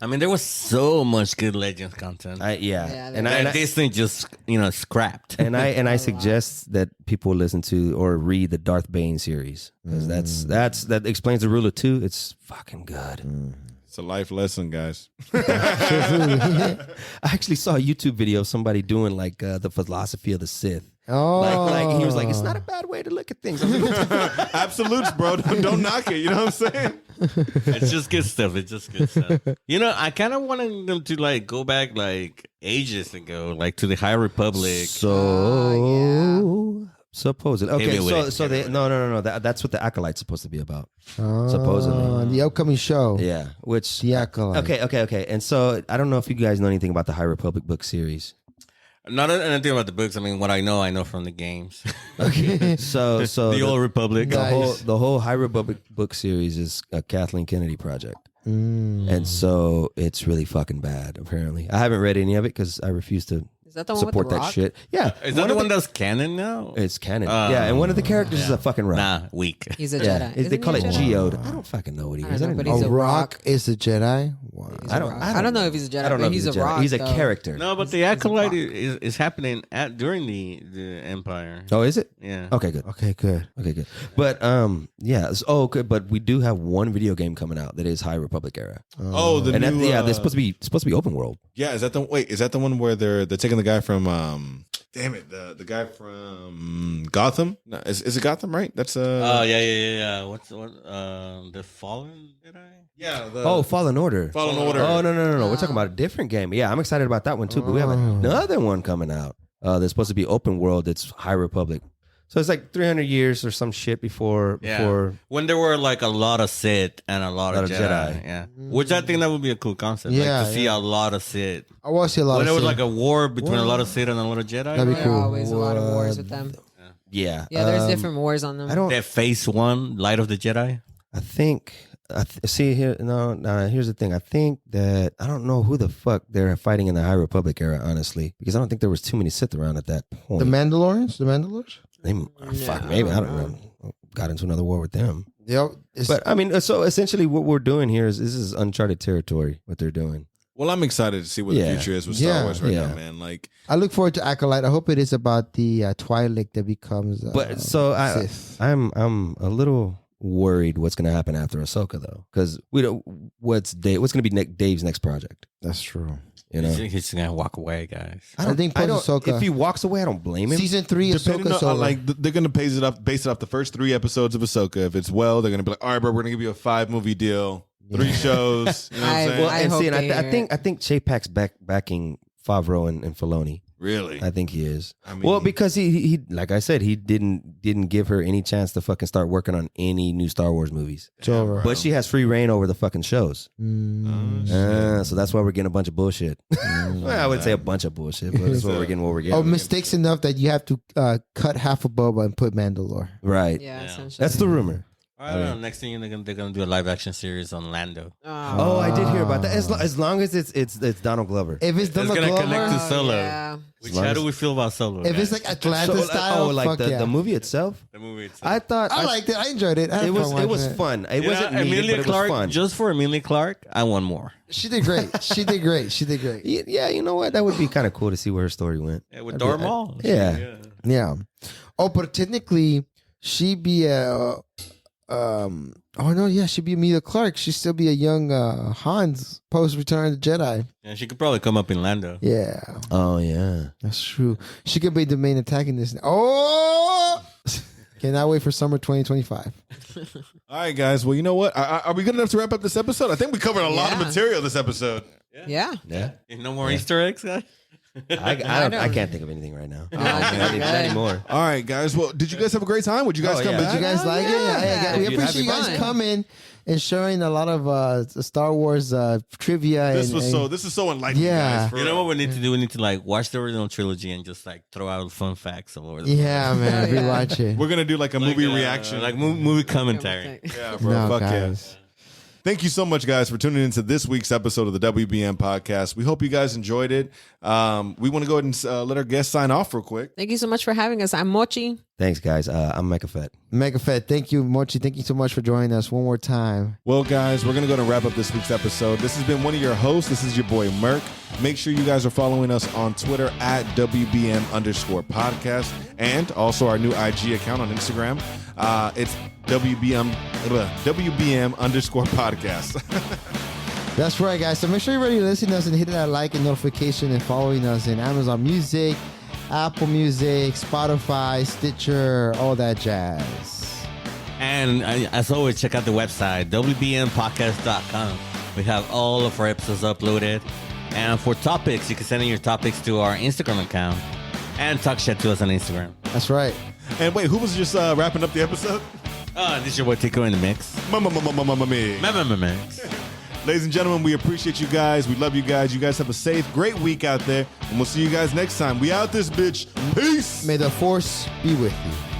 I mean, there was so much good Legends content yeah, Yeah, and that I Disney just scrapped. and I suggest that people listen to or read the Darth Bane series because that explains the rule of two. It's fucking good. It's a life lesson, guys. I actually saw a YouTube video of somebody doing like the philosophy of the Sith. Oh, Like he was like, it's not a bad way to look at things. I was like, Absolutes, bro. Don't knock it. You know what I'm saying? It's just good stuff. It's just good stuff. You know, I kind of wanted them to like go back like ages ago, like to the High Republic. So supposedly, okay. Maybe with So it. they no. That's what the Acolyte's supposed to be about. Oh, supposedly. the upcoming show. Yeah, which The Acolyte. okay. And so I don't know if you guys know anything about the High Republic book series. Not anything about the books. I mean, what I know from the games. Okay, so The Old Republic. Nice. the whole High Republic book series is a Kathleen Kennedy project. Mm. And so it's really fucking bad, apparently. I haven't read any of it because I refuse to Is that the one support with the that rock? shit. Yeah. Is that the of one that's canon now? It's canon. Yeah, and one of the characters is a fucking rock. Nah, weak. He's a Yeah, Jedi. they Isn't call he it a Jedi? Geode. I don't fucking know what he I don't is. know, I don't but even he's A know. a rock rock. is a Jedi. Wow. I don't know if he's a Jedi, I don't know but if he's a Jedi. rock. He's a though. character. No, but the Acolyte is happening during the Empire. Oh, is it? Yeah. Okay, good. Okay, good. Okay, good. But yeah. Okay, but we do have one video game coming out that is High Republic era, Oh, the and new. they're supposed to be open world. Yeah, is that the one where they're taking the guy from damn it, the guy from Gotham? No, is it Gotham, right? That's Oh yeah. What's the Fallen Jedi? yeah, Oh, Fallen Order. Fallen Order. Oh no. We're talking about a different game. Yeah, I'm excited about that one too. But we have another one coming out. That's supposed to be open world. It's High Republic. So it's like 300 years or some shit before. When there were like a lot of Sith and a lot of of Jedi. Jedi. Yeah. Which I think that would be a cool concept. Yeah, Like to see yeah. a lot of Sith. I want to see a lot When of there was Sith. like a war between a lot of Sith and a lot of Jedi. That'd be There cool. are always a lot of wars with them. Yeah. Yeah, there's different wars on them. I don't. That Phase 1, Light of the Jedi. I think. See here. No. Here's the thing. I think that I don't know who the fuck they're fighting in the High Republic era, honestly, because I don't think there was too many Sith around at that point. the Mandalorians. The Mandalorians. Fuck, maybe I don't know. Got into another war with them. Yep. But I mean, so essentially, what we're doing here is this is uncharted territory. What they're doing. Well, I'm excited to see what the Yeah. future is with Star Yeah. Wars right Yeah. now, man. Like, I look forward to Acolyte. I hope it is about the Twi'lek that becomes. But so Sith. I'm a little worried what's going to happen after Ahsoka though, because we don't. What's going to be Dave's next project? That's true. You know, He's just gonna walk away, guys. I think post Ahsoka. if he walks away, I don't blame him. Season 3 Depending Ahsoka on, Solo. like they're gonna base it off the first 3 episodes of Ahsoka. If it's well, they're gonna be like, all right, bro, we're gonna give you a 5-movie deal, 3 shows. You know what I'm saying? Well, I and hope see, and they I hear think Chapek's backing Favreau and Filoni. Really? I think he is. I mean- well, because he like I said, he didn't give her any chance to fucking start working on any new Star Wars movies. It's over. But she has free reign over the fucking shows. So that's why we're getting a bunch of bullshit. Well, I would say a bunch of bullshit, but that's what we're getting. What we're getting. Oh, mistakes enough that you have to cut half of Boba and put Mandalore. Right. Yeah, essentially. That's the rumor. I don't know. Next thing they're gonna do a live action series on Lando. Oh, I did hear about that. As long as it's Donald Glover. If it's It's Donald gonna Glover, connect to Solo. Yeah. How do we feel about Solo? if guys? it's like Atlanta style, like fuck yeah. the movie itself. the movie itself. I thought I liked it. I enjoyed it. I had it was fun it was watching fun. It wasn't needed, Emilia but it was Clarke. fun. Just for Emilia Clarke, I want more. She did great. She did great. She did great. Yeah, you know what? That would be kind of cool to see where her story went. Yeah, with Darth Maul. Yeah. Yeah. Oh, but technically, she'd be a. Oh no, yeah, she'd be Emilia Clarke. She'd still be a young Hans post Return of the Jedi. And she could probably come up in Lando. Yeah, Oh yeah. that's true. She could be the main antagonist. Oh, cannot wait for summer 2025. All right, guys. Well, you know what? Are we good enough to wrap up this episode? I think we covered a lot of Yeah. material this episode. Yeah. Yeah. No more Easter eggs, guys. I can't think of anything right now. Oh, I need any more. All right, guys. Well, did you guys have a great time? Would you guys Oh, come yeah. back? Did you guys like it? yeah. We Dude, appreciate you guys fun. coming and showing a lot of Star Wars trivia. This and, is so enlightening, Yeah. guys. for You know real. what we need to do? We need to like watch the original trilogy and just like throw out fun facts all over the Yeah, man, Oh, yeah. rewatch it. We're gonna do like a movie reaction. like movie commentary. Yeah, bro. No, Fuck guys. yeah. Thank you so much, guys, for tuning into this week's episode of the WBM podcast. We hope you guys enjoyed it. We want to go ahead and let our guests sign off real quick. Thank you so much for having us. I'm Mochi. Thanks, guys. I'm MechaFett. MechaFett, thank you, Mochi. Thank you so much for joining us one more time. Well, guys, we're going to go and wrap up this week's episode. This has been one of your hosts. This is your boy, Merc. Make sure you guys are following us on Twitter at WBM_podcast and also our new IG account on Instagram. It's WBM_podcast. That's right, guys. So make sure you're ready to listen to us and hit that like and notification and following us in Amazon Music, Apple Music, Spotify, Stitcher, all that jazz. And as always, check out the website, WBMpodcast.com. We have all of our episodes uploaded. And for topics, you can send in your topics to our Instagram account and talk shit to us on Instagram. That's right. And wait, who was just wrapping up the episode? This is your boy Tico in the mix. Me. Mix. Ladies and gentlemen, we appreciate you guys. We love you guys. You guys have a safe, great week out there. And we'll see you guys next time. We out this bitch. Peace. May the force be with you.